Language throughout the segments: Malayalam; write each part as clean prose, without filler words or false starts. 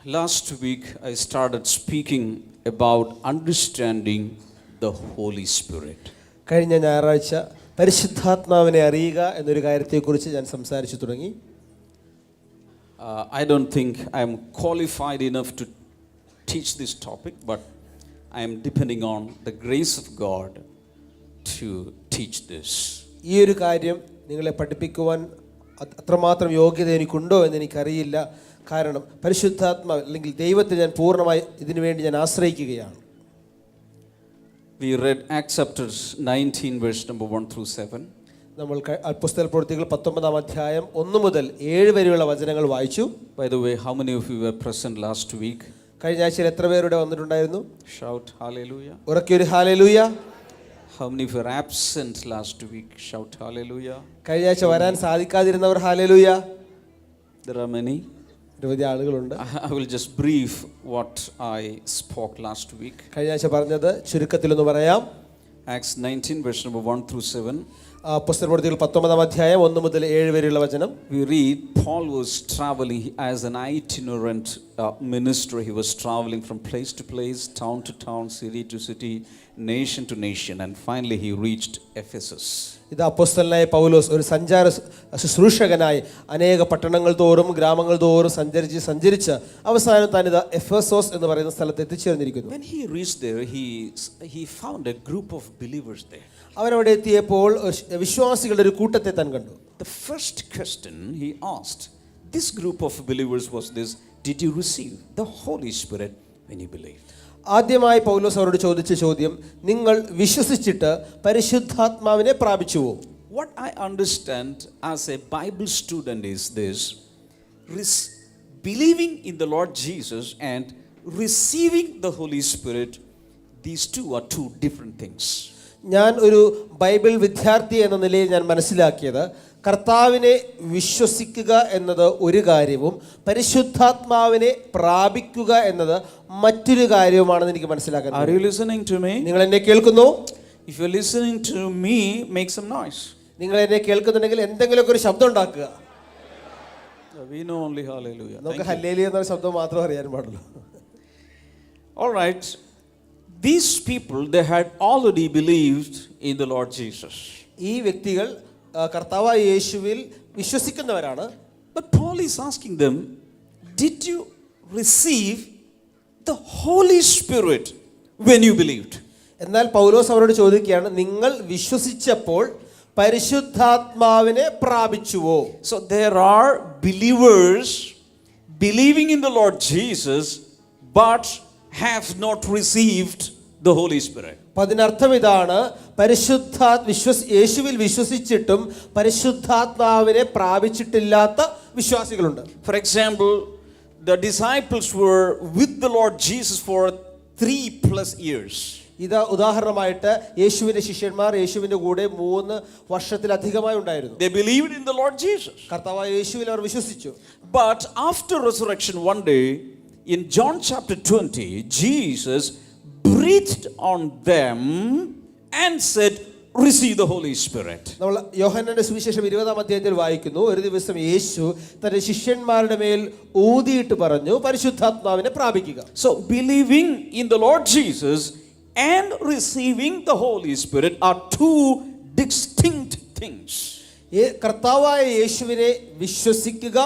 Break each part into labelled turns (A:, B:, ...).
A: Last week I started speaking about understanding the Holy Spirit.
B: കഴിഞ്ഞ ഞായറാഴ്ച പരിശുദ്ധാത്മാവിനെ അറിയുക എന്നൊരു കാര്യത്തെക്കുറിച്ച് ഞാൻ സംസാരിച്ചു തുടങ്ങി.
A: I don't think I am qualified enough to teach this topic, but I am depending on the grace of God to teach this.
B: ഈ ഒരു കാര്യം നിങ്ങളെ പഠിപ്പിക്കുവാൻ അത്രമാത്രം യോഗ്യത എനിക്കുണ്ടോ എന്ന് എനിക്കറിയില്ല. കാരണം പരിശുദ്ധാത്മാവ് അല്ലെങ്കിൽ ദൈവത്തെ ഞാൻ പൂർണ്ണമായി ഇതിനു വേണ്ടി ഞാൻ ആശ്രയിക്കുകയാണ്.
A: We read Acts chapter 19 verse number 1 through 7.
B: നമ്മൾ അപ്പോസ്തല പ്രവൃത്തികൾ 19-ാം അധ്യായം 1 മുതൽ 7 വരെയുള്ള വചനങ്ങൾ വായിച്ചു.
A: By the way, how many of you were present last week?
B: കഴിഞ്ഞ ആഴ്ചയിൽ എത്ര പേരുടെ വന്നിട്ടുണ്ടായിരുന്നു?
A: Shout hallelujah.
B: ഉറക്കെ ഒരു hallelujah.
A: How many were absent last week? Shout hallelujah.
B: കഴിഞ്ഞ ആഴ്ച വരാൻ സാധിക്കാതിരുന്നവർ ഹല്ലേലൂയ.
A: There are many.
B: നിരവധി ആളുകളുണ്ട്.
A: I will just brief what I spoke last week.
B: കഴിഞ്ഞ ആഴ്ച പറഞ്ഞത് ചുരുക്കത്തിലൊന്ന് പറയാം.
A: Acts 19 verse number 1 through 7.
B: അപ്പോസ്തല പ്രവൃത്തികൾ 19-ാം അധ്യായം 1 മുതൽ 7 വരെയുള്ള വചനം.
A: We read Paul was traveling as an itinerant minister. He was traveling from place to place, town to town, city to city, nation to nation, and finally he reached Ephesus.
B: ഇത് അപ്പോസ്തലനായ പൗലോസ് ഒരു സഞ്ചാര ശുശ്രൂഷകനായി അനേക പട്ടണങ്ങൾ തോറും ഗ്രാമങ്ങൾ തോറും സഞ്ചരിച്ച് അവസാനം താൻ ഇത് എഫെസോസ് എന്ന് പറയുന്ന സ്ഥലത്ത് എത്തിച്ചേർന്നിരിക്കുന്നു.
A: When he reached there, he found a group of believers there.
B: അവരവിടെ എത്തിയപ്പോൾ വിശ്വാസികളുടെ ഒരു കൂട്ടത്തെ താൻ കണ്ടു.
A: The first question he asked this group of believers was this: did you receive the Holy Spirit when you believed?
B: ആദ്യമായി പൗലോസ് അവരോട് ചോദിച്ച ചോദ്യം, നിങ്ങൾ വിശ്വസിച്ചിട്ട് പരിശുദ്ധാത്മാവിനെ പ്രാപിച്ചുവോ?
A: What I understand as a Bible student is this: believing in the Lord Jesus and receiving the Holy Spirit, these two are two different things.
B: ഞാൻ ഒരു ബൈബിൾ വിദ്യാർത്ഥി എന്ന നിലയിൽ ഞാൻ മനസ്സിലാക്കിയത്, കർത്താവിനെ വിശ്വസിക്കുക എന്നത് ഒരു കാര്യവും പരിശുദ്ധാത്മാവിനെ പ്രാപിക്കുക എന്നത് മറ്റൊരു കാര്യവുമാണെന്ന് എനിക്ക് മനസ്സിലാക്കാൻ.
A: Are you listening to me?
B: നിങ്ങൾ എന്നെ കേൾക്കുന്നു?
A: If you're listening to me, make some noise.
B: നിങ്ങൾ എന്നെ കേൾക്കുന്നുണ്ടെങ്കിൽ എന്തെങ്കിലുമൊക്കെ ഒരു ശബ്ദം ഉണ്ടാക്കുക.
A: We know only hallelujah.
B: നമുക്ക് ഹല്ലേലൂയ എന്ന ശബ്ദം മാത്രം അറിയാൻ പാടുള്ളൂ.
A: All right. These people, they had already believed in the Lord Jesus.
B: ഈ വ്യക്തികൾ കർത്താവായ യേശുവിൽ വിശ്വസിക്കുന്നവരാണ്.
A: But Paul is asking them, did you receive the Holy Spirit when you believed?
B: എന്നാൽ പൗലോസ് അവരോട് ചോദിക്കുകയാണ്, നിങ്ങൾ വിശ്വസിച്ചപ്പോൾ പരിശുദ്ധാത്മാവിനെ പ്രാപിച്ചുവോ?
A: So there are believers believing in the Lord Jesus but have not received the Holy Spirit.
B: അതിനർത്ഥം ഇതാണ്, യേശുവിൽ വിശ്വസിച്ചിട്ടും പരിശുദ്ധാത്മാവിനെ പ്രാപിച്ചിട്ടില്ലാത്ത വിശ്വാസികളുണ്ട്.
A: For example, the disciples were with the Lord Jesus for 3+ years.
B: ഇത് ഉദാഹരണമായിട്ട് യേശുവിന്റെ ശിഷ്യന്മാർ യേശുവിന്റെ കൂടെ 3 വർഷത്തിലധികമായി ഉണ്ടായിരുന്നു.
A: They believed in the Lord Jesus.
B: കർത്താവായ യേശുവിൽ അവർ വിശ്വസിച്ചു.
A: But after resurrection, one day in John chapter 20, Jesus breathed on them and said, receive the Holy Spirit.
B: നമ്മൾ യോഹന്നാന്റെ സുവിശേഷം 20-ാം അധ്യായത്തിൽ വായിക്കുന്നു, ഒരു ദിവസം യേശു തന്റെ ശിഷ്യന്മാരുടെ മേൽ ഊതിയിട്ട് പറഞ്ഞു, പരിശുദ്ധാത്മാവിനെ പ്രാപിക്കുക.
A: So believing in the Lord Jesus and receiving the Holy Spirit are two distinct things.
B: കർത്താവായ യേശുവിനെ വിശ്വസിക്കുക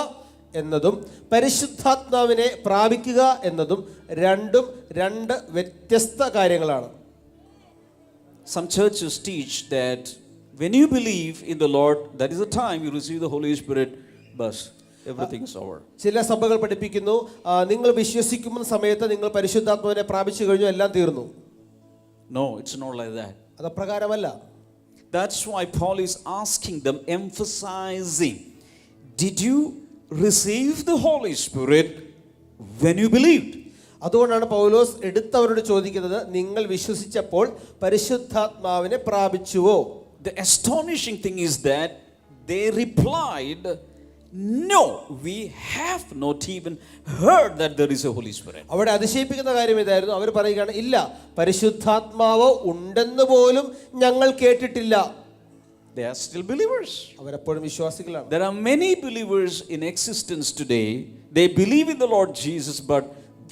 B: എന്നതും പരിശുദ്ധാത്മാവിനെ പ്രാപിക്കുക എന്നതും രണ്ടും രണ്ട് വ്യത്യസ്ത കാര്യങ്ങളാണ്.
A: Some churches teach that when you believe in the Lord, that is the time you receive the Holy Spirit, but everything is over.
B: ചില സഭകൾ പഠിപ്പിക്കുന്നു, നിങ്ങൾ വിശ്വസിക്കുന്ന സമയത്ത് നിങ്ങൾ പരിശുദ്ധാത്മാവിനെ പ്രാപിച്ചു കഴിഞ്ഞു, എല്ലാം തീർന്നു.
A: No, it's not like that.
B: അത് അപ്രകാരമല്ല.
A: That's why Paul is asking them, emphasizing, did you receive the Holy Spirit when you believed?
B: അതുകൊണ്ടാണ് പൗലോസ് എടുത്തവരോട് ചോദിക്കുന്നത്, നിങ്ങൾ വിശ്വസിച്ചപ്പോൾ പരിശുദ്ധാത്മാവിനെ പ്രാപിച്ചുവോ?
A: The astonishing thing is that they replied, no, we have not even heard that there is a Holy Spirit.
B: അവിടെ അതിശയിപ്പിക്കുന്ന കാര്യം ഇതായിരുന്നു, അവർ പറയുകയാണ്, ഇല്ല, പരിശുദ്ധാത്മാവ് ഉണ്ടെന്ന് പോലും ഞങ്ങൾ കേട്ടിട്ടില്ല.
A: they are still believers.
B: അവരെപ്പോഴും വിശ്വാസികളാണ്.
A: There are many believers in existence today. They believe in the Lord Jesus, but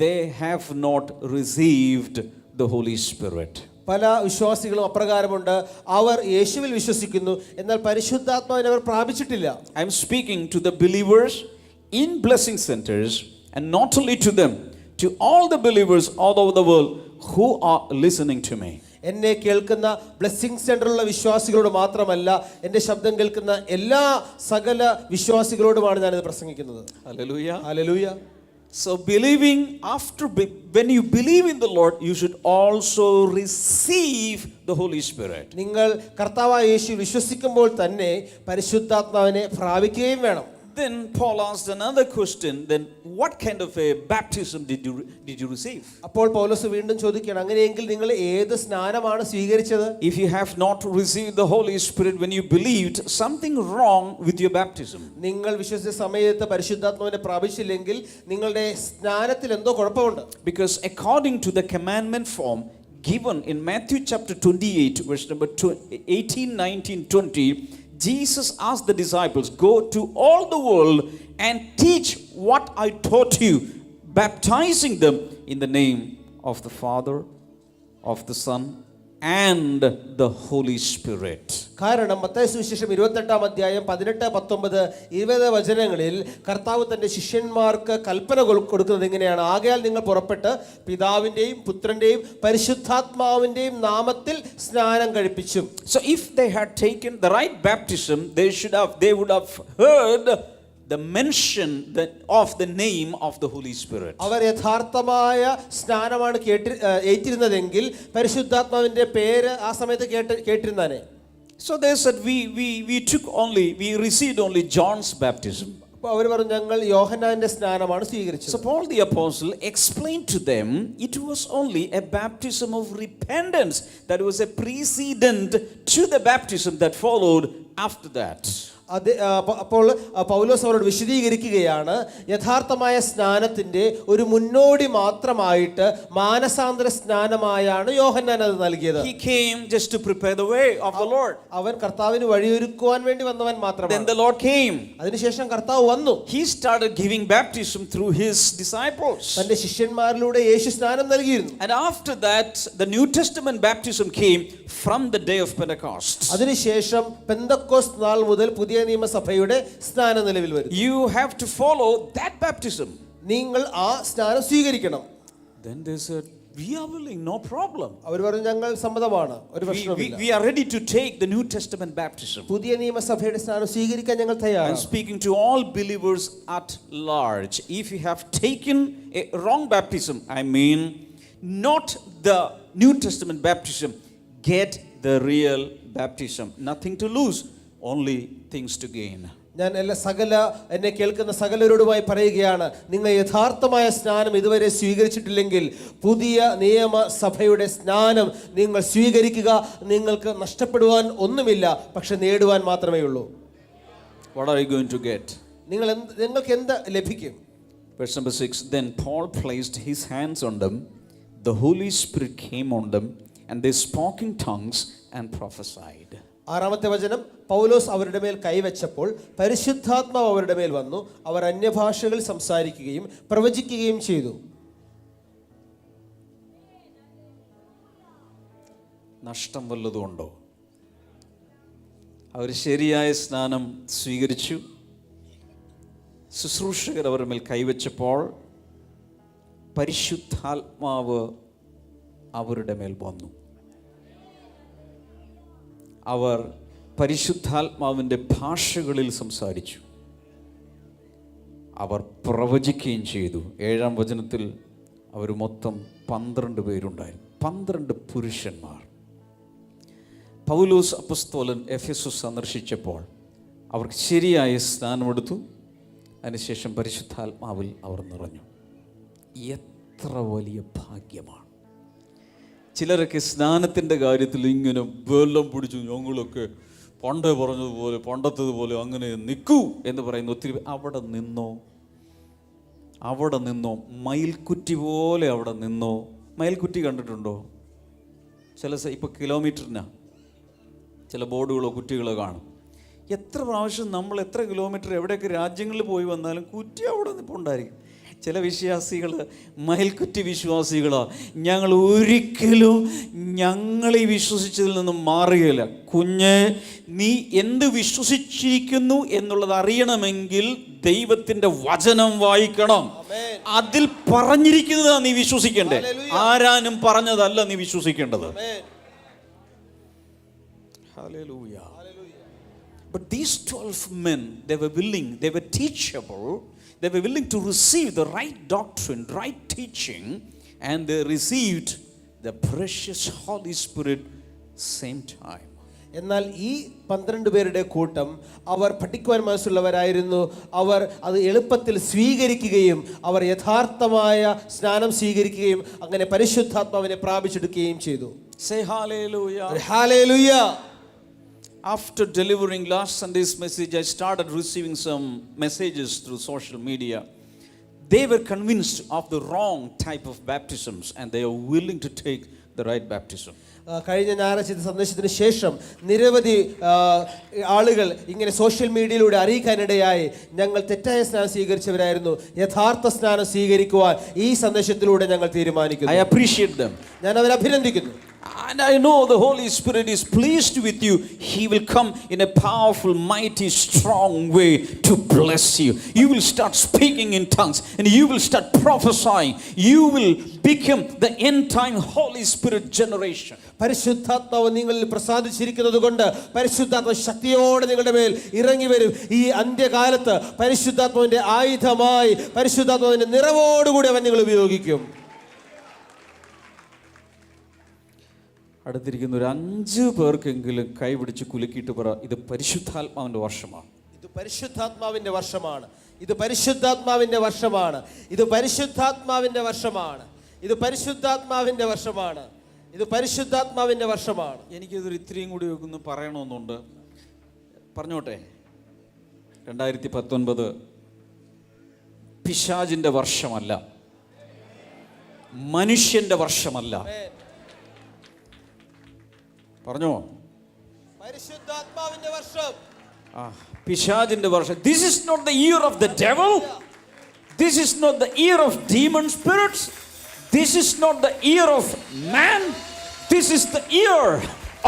A: they have not received the Holy Spirit.
B: പല വിശ്വാസികളും അപ്രകാരമുണ്ട്. അവർ യേശുവിൽ വിശ്വസിക്കുന്നു, എന്നാൽ പരിശുദ്ധാത്മാവിനെ അവർ പ്രാപിച്ചിട്ടില്ല.
A: I am speaking to the believers in blessing centers, and not only to them, to all the believers all over the world who are listening to me.
B: എന്നെ കേൾക്കുന്ന ബ്ലെസ്സിംഗ് സെന്ററിലുള്ള വിശ്വാസികളോട് മാത്രമല്ല, എൻ്റെ ശബ്ദം കേൾക്കുന്ന എല്ലാ സകല വിശ്വാസികളോടുമാണ് ഞാനിത് പ്രസംഗിക്കുന്നത്.
A: Hallelujah.
B: Hallelujah.
A: So believing when you believe in the Lord, you should also receive the Holy Spirit.
B: നിങ്ങൾ കർത്താവായ യേശു വിശ്വസിക്കുമ്പോൾ തന്നെ പരിശുദ്ധാത്മാവിനെ പ്രാപിക്കുകയും വേണം.
A: Then Paul asked another question, then what kind of a baptism did you receive?
B: അപ്പോൾ പൗലോസ് വീണ്ടും ചോദിക്കുകയാണ്, അങ്ങനെയെങ്കിൽ നിങ്ങൾ ഏത് സ്നാനമാണ് സ്വീകരിച്ചത്?
A: If you have not received the Holy Spirit when you believed, something wrong with your baptism.
B: നിങ്ങൾ വിശ്വസിച്ച സമയത്ത് പരിശുദ്ധാത്മാവിനെ പ്രാപിച്ചില്ലെങ്കിൽ നിങ്ങളുടെ സ്നാനത്തിൽ എന്തോ കുഴപ്പമുണ്ട്.
A: Because according to the commandment form given in Matthew chapter 28 verse number 18, 19, 20, Jesus asked the disciples, go to all the world and teach what I taught you, baptizing them in the name of the Father, of the Son, and the Holy Spirit.
B: കാരണം മത്തായി സുവിശേഷം 28-ാം അധ്യായം 18, 19, 20 വചനങ്ങളിൽ കർത്താവ് തന്റെ ശിഷ്യന്മാർക്ക് കൽപ്പന കൊടുക്കുന്നത് എങ്ങനെയാണ്? ആകയാൽ നിങ്ങൾ പുറപ്പെട്ട് പിതാവിന്റെയും പുത്രന്റെയും പരിശുദ്ധാത്മാവിന്റെയും നാമത്തിൽ സ്നാനം കഴിപ്പിച്ചു.
A: So if they had taken the right baptism, they would have heard the mention of the name of the Holy Spirit.
B: അവർ യഥാർത്ഥമായ സ്നാനമാണ് ഏറ്റിരുന്നതെങ്കിൽ പരിശുദ്ധാത്മാവിന്റെ പേര് ആ സമയത്ത് കേട്ടിരുന്നാനേ.
A: So they said we received only John's baptism.
B: അപ്പോൾ അവർ പറഞ്ഞു, ഞങ്ങൾ യോഹന്നാന്റെ സ്നാനമാണ് സ്വീകരിച്ചത്.
A: So Paul the apostle explained to them it was only a baptism of repentance that was a precedent to the baptism that followed after that.
B: അപ്പോൾ പൗലോസ് അവരോട് വിശദീകരിക്കുകയാണ്, യഥാർത്ഥമായ സ്നാനത്തിന്റെ ഒരു മുന്നോടി മാത്രമായിട്ട് മാനസാന്തര സ്നാനമായാണ് യോഹന്നാൻ അത് നൽകിയത്.
A: He came just to prepare the way of the Lord.
B: അവൻ കർത്താവിന് വഴിയൊരുക്കുവാൻ വേണ്ടി വന്നവൻ മാത്രമാണ്.
A: Then the Lord came.
B: അതിനുശേഷം കർത്താവ് വന്നു.
A: He started giving baptism through his disciples.
B: തന്റെ ശിഷ്യന്മാരിലൂടെ യേശു സ്നാനം നൽകിയിരുന്നു.
A: And after that the New Testament baptism came from the day of Pentecost.
B: അതിനുശേഷം പെന്തക്കോസ്ത് നാൾ മുതൽ പുതിയ നിയമസഭയുടെ സ്നാനം നിലവിൽ വരും.
A: You have to follow that baptism.
B: നിങ്ങൾ ആ സ്നാനം സ്വീകരിക്കണം.
A: Then they said, we are willing, no problem.
B: അവർ പറഞ്ഞു, ഞങ്ങൾ സമ്മതമാണ്, ഒരു പ്രശ്നവുമില്ല.
A: We are ready to take the New Testament baptism.
B: പുതിയ നിയമസഭയുടെ സ്നാനം സ്വീകരിക്കാൻ ഞങ്ങൾ തയ്യാറാണ്.
A: I'm speaking to all believers at large. If you have taken a wrong baptism, I mean not the New Testament baptism, get the real baptism. Nothing to lose, only things to gain.
B: ഞാൻ എന്നെ കേൾക്കുന്ന സകലരോടുമായി പറയുകയാണ്, നിങ്ങൾ യഥാർത്ഥമായ സ്നാനം ഇതുവരെ സ്വീകരിച്ചിട്ടില്ലെങ്കിൽ പുതിയ നിയമസഭയുടെ സ്നാനം നിങ്ങൾ സ്വീകരിക്കുക. നിങ്ങൾക്ക് നഷ്ടപ്പെടുവാൻ ഒന്നുമില്ല, പക്ഷെ നേടുവാൻ മാത്രമേ ഉള്ളൂ.
A: What are you going to get?
B: നിങ്ങൾക്ക് എന്ത് ലഭിക്കും?
A: Verse number 6, then Paul placed his hands on them, the Holy Spirit came on them, and they spoke in tongues and prophesied.
B: 6-ാമത്തെ വചനം, പൗലോസ് അവരുടെ മേൽ കൈവച്ചപ്പോൾ പരിശുദ്ധാത്മാവ് അവരുടെ മേൽ വന്നു, അവർ അന്യഭാഷകൾ സംസാരിക്കുകയും പ്രവചിക്കുകയും ചെയ്തു.
A: നഷ്ടം വല്ലതുമുണ്ടോ? അവർ ശരിയായ സ്നാനം സ്വീകരിച്ചു, ശുശ്രൂഷകർ അവരുടെ മേൽ കൈവച്ചപ്പോൾ പരിശുദ്ധാത്മാവ് അവരുടെ മേൽ വന്നു. അവർ പരിശുദ്ധാത്മാവിൻ്റെ ഭാഷകളിൽ സംസാരിച്ചു, അവർ പ്രവചിക്കുകയും ചെയ്തു. 7-ാം വചനത്തിൽ അവർ മൊത്തം 12 പേരുണ്ടായിരുന്നു, 12 പുരുഷന്മാർ. പൗലോസ് അപ്പോസ്തലൻ എഫെസസ് സന്ദർശിച്ചപ്പോൾ അവർക്ക് ശരിയായ സ്നാനമെടുത്തു. അതിനുശേഷം പരിശുദ്ധാത്മാവിൽ അവർ നിറഞ്ഞു. എത്ര വലിയ ഭാഗ്യമാണ്! ചിലരൊക്കെ സ്നാനത്തിൻ്റെ കാര്യത്തിൽ ഇങ്ങനെ വെള്ളം പിടിച്ചു, ഞങ്ങളൊക്കെ പണ്ടേ പറഞ്ഞതുപോലെ പണ്ടത്തതുപോലെ അങ്ങനെ നിൽക്കൂ എന്ന് പറയുന്നു. ഒത്തിരി അവിടെ നിന്നോ മയിൽക്കുറ്റി പോലെ അവിടെ നിന്നോ. മയിൽക്കുറ്റി കണ്ടിട്ടുണ്ടോ? ഇപ്പോൾ കിലോമീറ്ററിനാ ചില ബോർഡുകളോ കുറ്റികളോ കാണും. എത്ര പ്രാവശ്യം നമ്മൾ എത്ര കിലോമീറ്റർ എവിടെയൊക്കെ രാജ്യങ്ങളിൽ പോയി വന്നാലും കുറ്റി അവിടെ നിൽപ്പുണ്ടായിരിക്കും. ചില വിശ്വാസികൾ മയിൽക്കുറ്റി വിശ്വാസികളോ, ഞങ്ങൾ ഒരിക്കലും ഞങ്ങളീ വിശ്വസിച്ചതിൽ നിന്നും മാറുകയില്ല. കുഞ്ഞ്, നീ എന്ത് വിശ്വസിച്ചിരിക്കുന്നു എന്നുള്ളത് അറിയണമെങ്കിൽ ദൈവത്തിൻ്റെ വചനം വായിക്കണം. അതിൽ പറഞ്ഞിരിക്കുന്നതാണ് നീ വിശ്വസിക്കേണ്ടത്, ആരാനും പറഞ്ഞതല്ല നീ വിശ്വസിക്കേണ്ടത്. Hallelujah. But these 12 men, they were willing, they were teachable, they were willing to receive the right doctrine, right teaching, and they received the precious Holy Spirit same time.
B: എന്നാൽ ഈ 12 പേരുടെ കൂട്ടം അവർ പഠിക്കുവാൻ മനസ്സുള്ളവരായിരുന്നു. അവർ അത് എളുപ്പത്തിൽ സ്വീകരിക്കുകയും അവർ യഥാർത്ഥമായ സ്നാനം സ്വീകരിക്കുകയും അങ്ങനെ പരിശുദ്ധാത്മാവിനെ പ്രാപിച്ചെടുക്കുകയും ചെയ്തു.
A: Say hallelujah.
B: Hallelujah.
A: After delivering last Sunday's message, I started receiving some messages through social media. They were convinced of the wrong type of baptisms and they are willing to take the right baptism.
B: കഴിഞ്ഞ ഞായറാഴ്ച സന്ദേശത്തിന് ശേഷം നിരവധി ആളുകൾ ഇങ്ങനെ സോഷ്യൽ മീഡിയയിലൂടെ അറിയിക്കാനിടയായി ഞങ്ങൾ തെറ്റായ സ്നാനം സ്വീകരിച്ചവരായിരുന്നു, യഥാർത്ഥ സ്നാനം സ്വീകരിക്കുവാൻ ഈ സന്ദേശത്തിലൂടെ ഞങ്ങൾ തീരുമാനിക്കുന്നു.
A: I appreciate them.
B: ഞാൻ അവരെ അഭിനന്ദിക്കുന്നു.
A: And I know the Holy Spirit is pleased with you. He will come in a powerful, mighty, strong way to bless you. You will start speaking in tongues and you will start prophesying. You will become the end time Holy Spirit generation.
B: പരിശുദ്ധാത്മാവ് നിങ്ങളിൽ പ്രസാദിച്ചിരിക്കുന്നത് കൊണ്ട് പരിശുദ്ധാത്മ ശക്തിയോടെ നിങ്ങളുടെ മേൽ ഇറങ്ങി വരും. ഈ അന്ത്യകാലത്ത് പരിശുദ്ധാത്മാവിന്റെ ആയുധമായി പരിശുദ്ധാത്മാവിന്റെ നിറവോടുകൂടി അവൻ നിങ്ങൾ ഉപയോഗിക്കും.
A: അടുത്തിരിക്കുന്ന ഒരു 5 പേർക്കെങ്കിലും കൈപിടിച്ച് കുലുക്കിയിട്ട് പറ, ഇത് പരിശുദ്ധാത്മാവിന്റെ വർഷമാണ്.
B: ഇത് പരിശുദ്ധാത്മാവിന്റെ വർഷമാണ്. ഇത് പരിശുദ്ധാത്മാവിന്റെ വർഷമാണ്. ഇത് പരിശുദ്ധാത്മാവിന്റെ വർഷമാണ്. ഇത് പരിശുദ്ധാത്മാവിന്റെ വർഷമാണ്. ഇത് പരിശുദ്ധാത്മാവിന്റെ വർഷമാണ്.
A: എനിക്കിതൊരു ഇത്രയും കൂടി ഒന്ന് പറയണമെന്നുണ്ട്. പറഞ്ഞോട്ടെ. 2019 പിശാചിന്റെ വർഷമല്ല, മനുഷ്യന്റെ വർഷമല്ല. പറഞ്ഞോ,
B: പരിശുദ്ധാത്മാവിന്റെ വർഷം,
A: പിശാചിന്റെ വർഷം. This is not the year of the devil. This is not the year of demon spirits. This is not the year of man. This is the year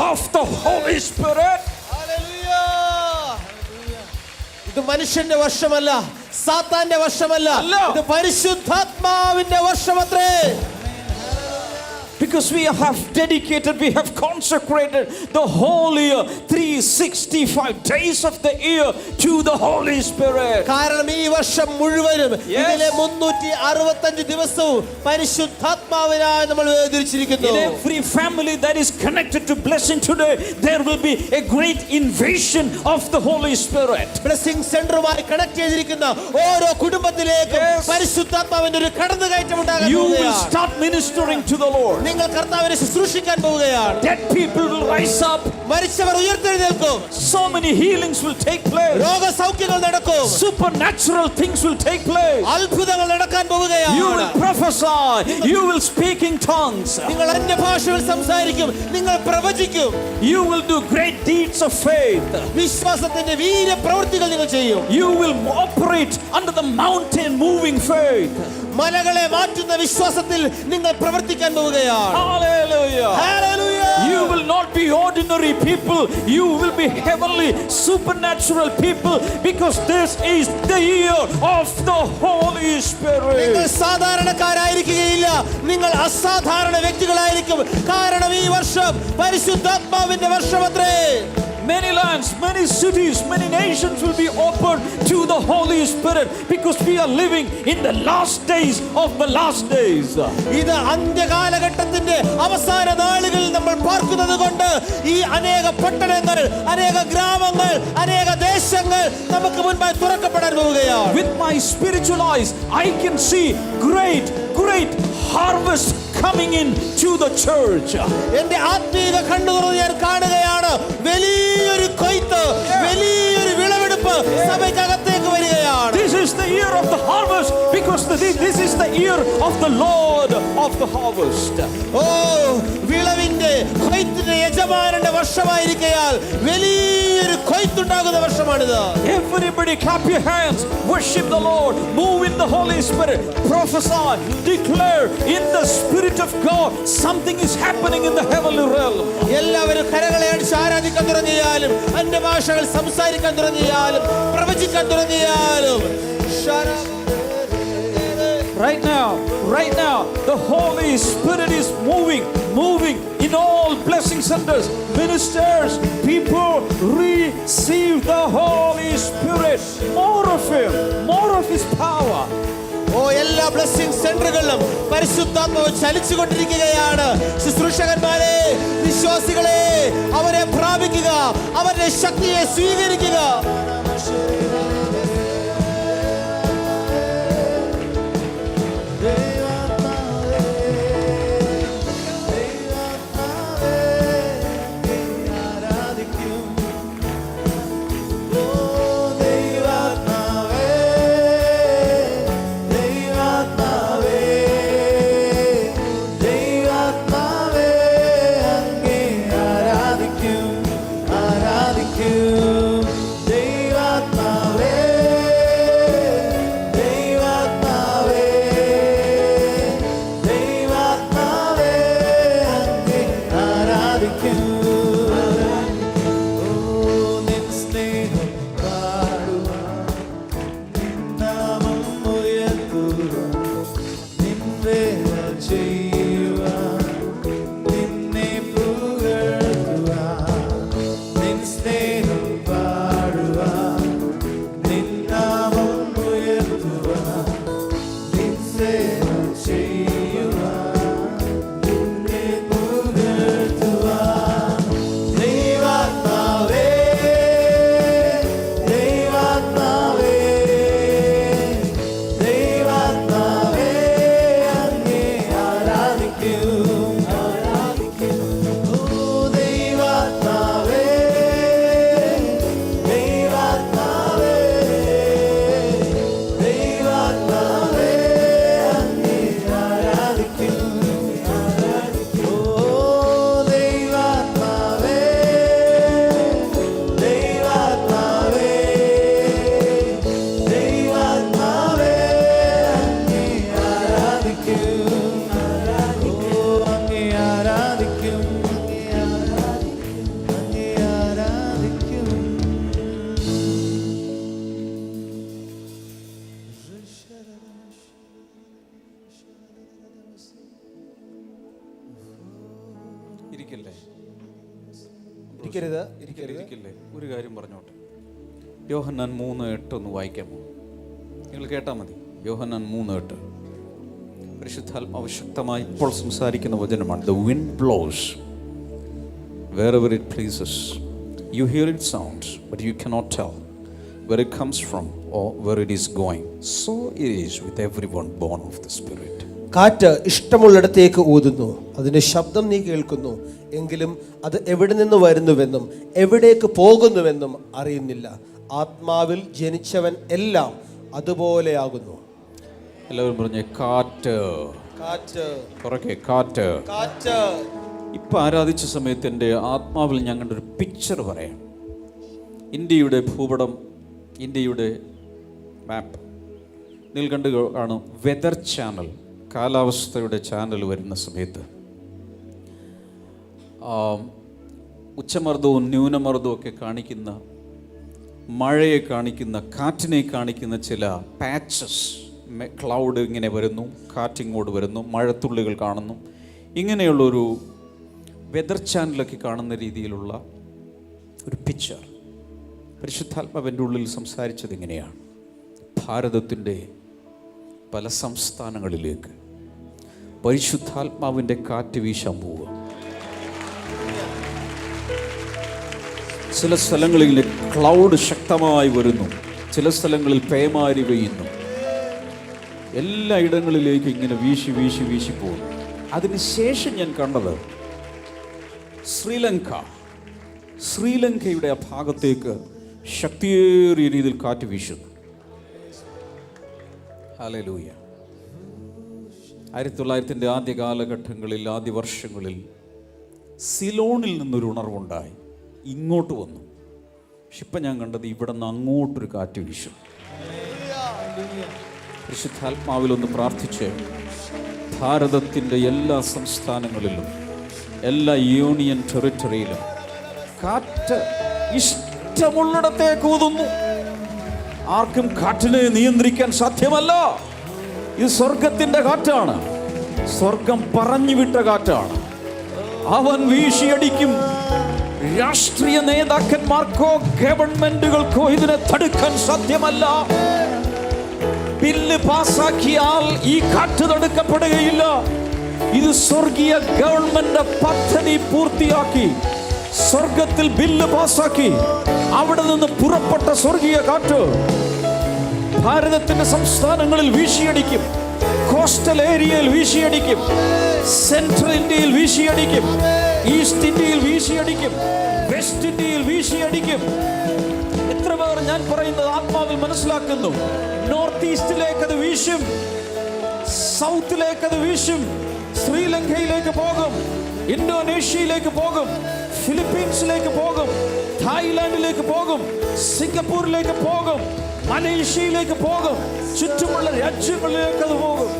A: of the Holy Spirit.
B: Hallelujah. ഇത് മനുഷ്യന്റെ വർഷമല്ല, സാത്താന്റെ വർഷമല്ല, ഇത് പരിശുദ്ധാത്മാവിന്റെ വർഷമത്രേ.
A: Because we have dedicated, we have consecrated the whole year, 365 days of the year to the Holy Spirit.
B: കാരണം ഈ വർഷം മുഴുവനും ഇതിലെ 365 ദിവസവും പരിശുദ്ധാത്മാവിനായി നമ്മൾ വേർതിരിച്ചിരിക്കുന്നു.
A: In every family that is connected to blessing today, there will be a great invasion of the Holy Spirit.
B: Blessing സെന്ററുമായി കണക്ട് ചെയ്തിരിക്കുന്ന ഓരോ കുടുംബത്തിലേക്കും പരിശുദ്ധാത്മാവിന്റെ ഒരു കടന്നുകയറ്റം ഉണ്ടാകാൻ
A: You will
B: പോകുകയാണ്.
A: start ministering to the Lord.
B: നിങ്ങൾ കർത്താവിനെ ശുശ്രൂഷിക്കാൻ പോവുകയാണ്.
A: Dead people will rise up.
B: മരിച്ചവർ ഉയർത്തെഴുന്നേൽക്കും.
A: So many healings will take place.
B: രോഗസൗഖ്യങ്ങൾ നടക്കും.
A: Supernatural things will take place.
B: അത്ഭുതങ്ങൾ നടക്കാൻ പോവുകയാണ്.
A: You will prophesy. You will speak in tongues.
B: നിങ്ങൾ അന്യഭാഷകൾ സംസാരിക്കും. നിങ്ങൾ പ്രവചിക്കും.
A: You will do great deeds of faith.
B: വിശ്വാസത്തിന്റെ വീര്യപ്രവൃത്തികൾ നിങ്ങൾ ചെയ്യും.
A: You will operate under the mountain moving faith.
B: മലകളെ മാറ്റുന്ന വിശ്വാസത്തിൽ നിങ്ങൾ പ്രവർത്തിക്കാൻ പോവുകയാണ്.
A: Hallelujah.
B: Hallelujah.
A: You will not be ordinary people. You will be heavenly, supernatural people, because this is the year of the Holy Spirit.
B: നിങ്ങൾ സാധാരണക്കാരായിരിക്കുകയില്ല, നിങ്ങൾ അസാധാരണ വ്യക്തികളായിരിക്കും. കാരണം ഈ വർഷം പരിശുദ്ധാത്മാവിന്റെ വർഷമത്രേ.
A: Many lands, many cities, many nations will be opened to the Holy Spirit, because we are living in the last days of the last days.
B: ഇത് അന്ത്യകാലഘട്ടത്തിന്റെ അവസാന നാളുകളിൽ നമ്മൾ പാർക്കുന്നത് കൊണ്ട് ഈ അനേക പട്ടണങ്ങൾ, അനേക ഗ്രാമങ്ങൾ, അനേക ദേശങ്ങൾ നമുക്ക് മുൻപായി തുറക്കപ്പെടാൻ പോവുകയാണ്.
A: With my spiritual eyes, I can see great harvest coming in to the church.
B: എന്റെ ആത്മീയ കണ്ണുതുറന്ന് ഞാൻ കാണുകയാണ് വലിയൊരു കൊയ്ത്ത്, വലിയൊരു വിളവെടുപ്പ് സഭയ്ക്കകത്തേക്ക് വരികയാണ്.
A: This is the year of the harvest, because this is the year of the Lord of the harvest.
B: വിളവിന്റെ കൊയ്ത്തിന്റെ യജമാനന്റെ വർഷമായിരിക്കയാൽ വലിയൊരു കൊയ്ത്തുണ്ടാകുന്ന വർഷമാണിത്.
A: Everybody clap your hands, worship the Lord, move in the Holy Spirit, prophesy, declare in the Spirit of God something is happening in the heavenly realm.
B: എല്ലാവരും കരങ്ങളെ അടിച്ച് ആരാധിക്കാൻ തുടങ്ങിയാലും, അന്യഭാഷകൾ സംസാരിക്കാൻ തുടങ്ങിയാലും, പ്രവചിക്കാൻ തുടങ്ങിയാലും,
A: Right now, the Holy Spirit is moving in all blessing centers, ministers, people receive the Holy Spirit, more of Him, more of His power.
B: എല്ലാ ബ്ലെസ്സിംഗ് സെന്ററുകളിലും പരിശുദ്ധാത്മാവ് ചലിച്ചുകൊണ്ടിരിക്കുകയാണ്. ശുശ്രൂഷകന്മാരെ, വിശ്വാസികളെ, അവരെ പ്രാപിക്കുക, അവരുടെ ശക്തിയെ സ്വീകരിക്കുക.
A: ഇരിക്കില്ലേ? ഒരു കാര്യം പറഞ്ഞോട്ടെ. യോഹന്നാൻ 3:8 ഒന്ന് വായിക്കാമോ? നിങ്ങൾ കേട്ടാൽ മതി. യോഹന്നാൻ 3:8. പരിശുദ്ധാത്മാവ് ശക്തമായി ഇപ്പോൾ സംസാരിക്കുന്ന വചനമാണ്. The wind blows wherever it pleases. You hear its sound, but you cannot tell where it comes from or where it is going. So it is with everyone born of the Spirit.
B: കാറ്റ് ഇഷ്ടമുള്ളിടത്തേക്ക് ഊതുന്നു, അതിന്റെ ശബ്ദം നീ കേൾക്കുന്നു, എങ്കിലും അത് എവിടെ നിന്ന് വരുന്നുവെന്നും എവിടേക്ക് പോകുന്നുവെന്നും അറിയുന്നില്ല. ആത്മാവിൽ ജനിച്ചവൻ എല്ലാം അതുപോലെയാകുന്നു.
A: എല്ലാവരും പറഞ്ഞേ കാറ്റ്. കാറ്റ് കാറ്റ് കാറ്റ്. ഇപ്പം ആരാധിച്ച സമയത്ത് എൻ്റെ ആത്മാവിൽ ഞാൻ കണ്ടൊരു പിക്ചർ പറയാം. ഇന്ത്യയുടെ ഭൂപടം, ഇന്ത്യയുടെ മാപ്പ് നിങ്ങൾ കണ്ടു കാണും. വെതർ ചാനൽ, കാലാവസ്ഥയുടെ ചാനൽ വരുന്ന സമയത്ത് ഉച്ചമർദ്ദവും ന്യൂനമർദ്ദവും ഒക്കെ കാണിക്കുന്ന, മഴയെ കാണിക്കുന്ന, കാറ്റിനെ കാണിക്കുന്ന ചില പാച്ചസ്, ക്ലൗഡ് ഇങ്ങനെ വരുന്നു, കാറ്റിങ്ങോട്ട് വരുന്നു, മഴത്തുള്ളികൾ കാണുന്നു. ഇങ്ങനെയുള്ളൊരു വെതർ ചാനലൊക്കെ കാണുന്ന രീതിയിലുള്ള ഒരു പിക്ചർ പരിശുദ്ധാത്മാവിൻ്റെ ഉള്ളിൽ സംസാരിച്ചത് ഇങ്ങനെയാണ്. ഭാരതത്തിൻ്റെ പല സംസ്ഥാനങ്ങളിലേക്ക് പരിശുദ്ധാത്മാവിൻ്റെ കാറ്റ് വീശാൻ പോവുക. ചില സ്ഥലങ്ങളിൽ ക്ലൗഡ് ശക്തമായി വരുന്നു, ചില സ്ഥലങ്ങളിൽ പേമാരി പെയ്യുന്നു. എല്ലാ ഇടങ്ങളിലേക്കും ഇങ്ങനെ വീശി വീശി വീശി പോകുന്നു. അതിനുശേഷം ഞാൻ കണ്ടത് ശ്രീലങ്കയുടെ ആ ഭാഗത്തേക്ക് ശക്തിയേറിയ രീതിയിൽ കാറ്റ് വീശുന്നു. ഹല്ലേലൂയ. 1900 ആദ്യ കാലഘട്ടങ്ങളിൽ, ആദ്യ വർഷങ്ങളിൽ സിലോണിൽ നിന്നൊരു ഉണർവുണ്ടായി, ഇങ്ങോട്ട് വന്നു. പക്ഷെ ഇപ്പം ഞാൻ കണ്ടത് ഇവിടെ നിന്ന് അങ്ങോട്ടൊരു കാറ്റ് വീശും. പരിശുദ്ധാത്മാവിലൊന്ന് പ്രാർത്ഥിച്ച് ഭാരതത്തിൻ്റെ എല്ലാ സംസ്ഥാനങ്ങളിലും എല്ലാ യൂണിയൻ ടെറിട്ടറിയിലും കാറ്റ് ഇഷ്ടമുള്ളിടത്തേക്ക് ഊതുന്നു. ആർക്കും കാറ്റിനെ നിയന്ത്രിക്കാൻ സാധ്യമല്ല. ഇത് സ്വർഗത്തിൻ്റെ കാറ്റാണ്, സ്വർഗം പറഞ്ഞു വിട്ട കാറ്റാണ്. അവൻ വീശിയടിക്കും. രാഷ്ട്രീയ നേതാക്കന്മാർക്കോ ഗവൺമെന്റുകൾക്കോ ഇതിനെ തടുക്കാൻ സാധ്യമല്ല. ബില്ല് പാസാക്കിയാൽ ഈ കാറ്റ് തടുക്കപ്പെടുകയില്ല. ഇത് സ്വർഗീയ ഗവൺമെന്റ് പദ്ധതി പൂർത്തിയാക്കി സ്വർഗത്തിൽ ബില്ല് പാസാക്കി അവിടെ നിന്ന് പുറപ്പെട്ട സ്വർഗീയ കാറ്റ് ഭാരതത്തിന്റെ സംസ്ഥാനങ്ങളിൽ വീശിയടിക്കും. കോസ്റ്റൽ ഏരിയയിൽ വീശിയടിക്കും, സെൻട്രൽ ഇന്ത്യയിൽ വീശിയടിക്കും, ഈസ്റ്റ് ഇന്ത്യയിൽ വീശിയടിക്കും, വെസ്റ്റ് ഇന്ത്യയിൽ വീശിയടിക്കും. എത്ര പേർ ഞാൻ പറയുന്നത് ആത്മാവിൽ മനസ്സിലാക്കുന്നു? നോർത്ത് ഈസ്റ്റിലേക്ക് അത് വീശും, സൗത്തിലേക്ക് അത് വീശും, ശ്രീലങ്കയിലേക്ക് പോകും, ഇന്തോനേഷ്യയിലേക്ക് പോകും, ഫിലിപ്പീൻസിലേക്ക് പോകും, തായ്ലാൻഡിലേക്ക് പോകും, സിംഗപ്പൂരിലേക്ക് പോകും, മലേഷ്യയിലേക്ക് പോകും, ചുറ്റുമുള്ള രാജ്യങ്ങളിലേക്ക് അത് പോകും.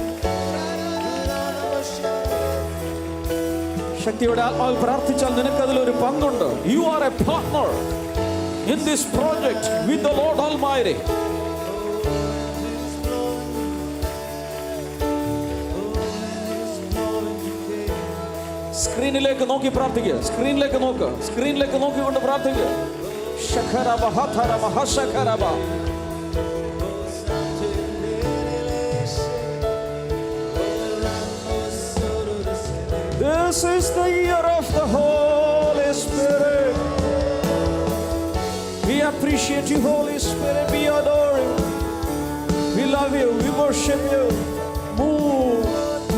A: ശക്തിയുടെ ആത്മാവിൽ പ്രാർത്ഥിച്ചാൽ നിനക്കതിലൊരു പങ്കുണ്ട്. You are a partner in this project with the Lord Almighty. സ്ക്രീനിലേക്ക് നോക്കി പ്രാർത്ഥിക്കുക. സ്ക്രീനിലേക്ക് നോക്ക്. സ്ക്രീനിലേക്ക് നോക്കിക്കൊണ്ട് പ്രാർത്ഥിക്കുക. ശഖരബ ഹഥരബ ഹശഖരബ. This is the year of the Holy Spirit. We appreciate you, Holy Spirit. We adore you. We love you. We worship you. Move,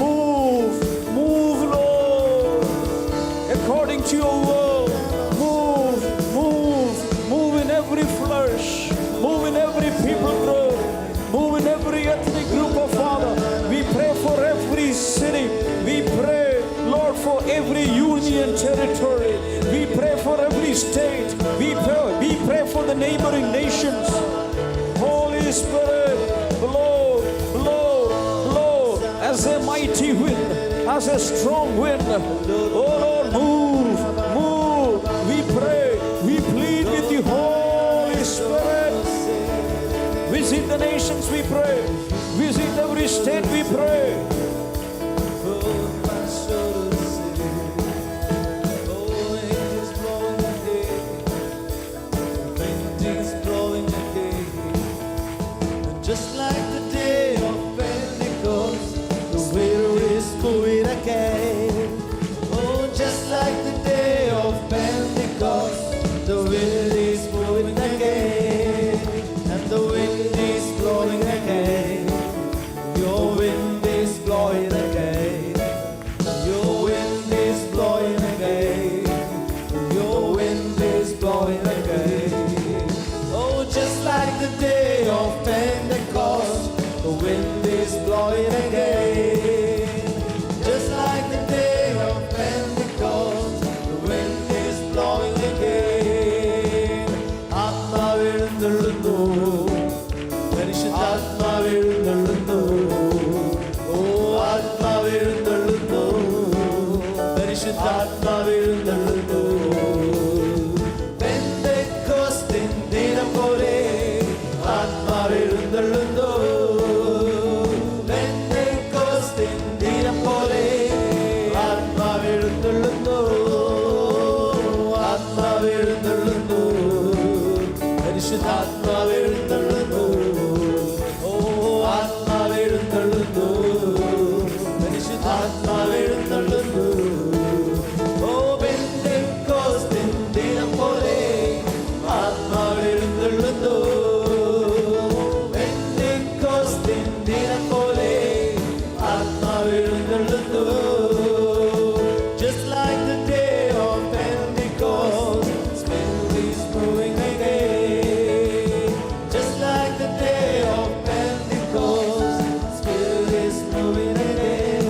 A: move, move, Lord, according to your will. Move, move, move in every flesh. Move in every people group. Move in every ethnic group, oh Father. We pray for every city. We pray, Lord, for every union territory. We pray for every state. We pray for the neighboring nations. Holy Spirit, blow, blow, blow as a mighty wind, as a strong wind. Oh Lord, move, move. We pray, we plead with you, Holy Spirit. Visit the nations, we pray. Visit every state, we pray.
C: Just like the day of Pentecost, the wind is moving again. Oh, just like the day of Pentecost, the wind is moving again. And the wind is blowing again. Your wind is blowing again. Your wind is blowing again. Your wind is blowing again. Oh, just like the day of Pentecost, the wind is blowing again. Just like the day of Pentecost, the wind is blowing again. ആത്മാവ് എഴുന്നള്ളുന്നു, പരിശുദ്ധാത്മാവ് എഴുന്നള്ളുന്നു. ഓ ആത്മാവ് എഴുന്നള്ളുന്നു, പരിശുദ്ധാത്മാവ് എഴുന്നള്ളുന്നു. പെന്തക്കോസ്തിൻ ദിനം പോലെ ആത്മാവ് എഴുന്നള്ളുന്നു. പെന്തക്കോസ്തിൻ ദിനം പോലെ ആത്മാവ് എഴുന്നള്ളുന്നു. ആത്മാവ് എഴുന്നള്ളുന്നു, പരിശുദ്ധാത്മാവ് എഴുന്നള്ളുന്നു. ഓ ആത്മാവ് എഴുന്നള്ളുന്നു, പരിശുദ്ധാത്മാവ് എഴുന്നള്ളുന്നു. ഓ പെന്തക്കോസ്തിൻ ദിനം പോലെ ആത്മാവ് എഴുന്നള്ളുന്നു. പെന്തക്കോസ്തിൻ ദിനം പോലെ ആത്മാവ് എഴുന്നള്ളുന്നു. Just like the day of Pentecost, Spirit is moving again. Just like the day of Pentecost, Spirit is moving again.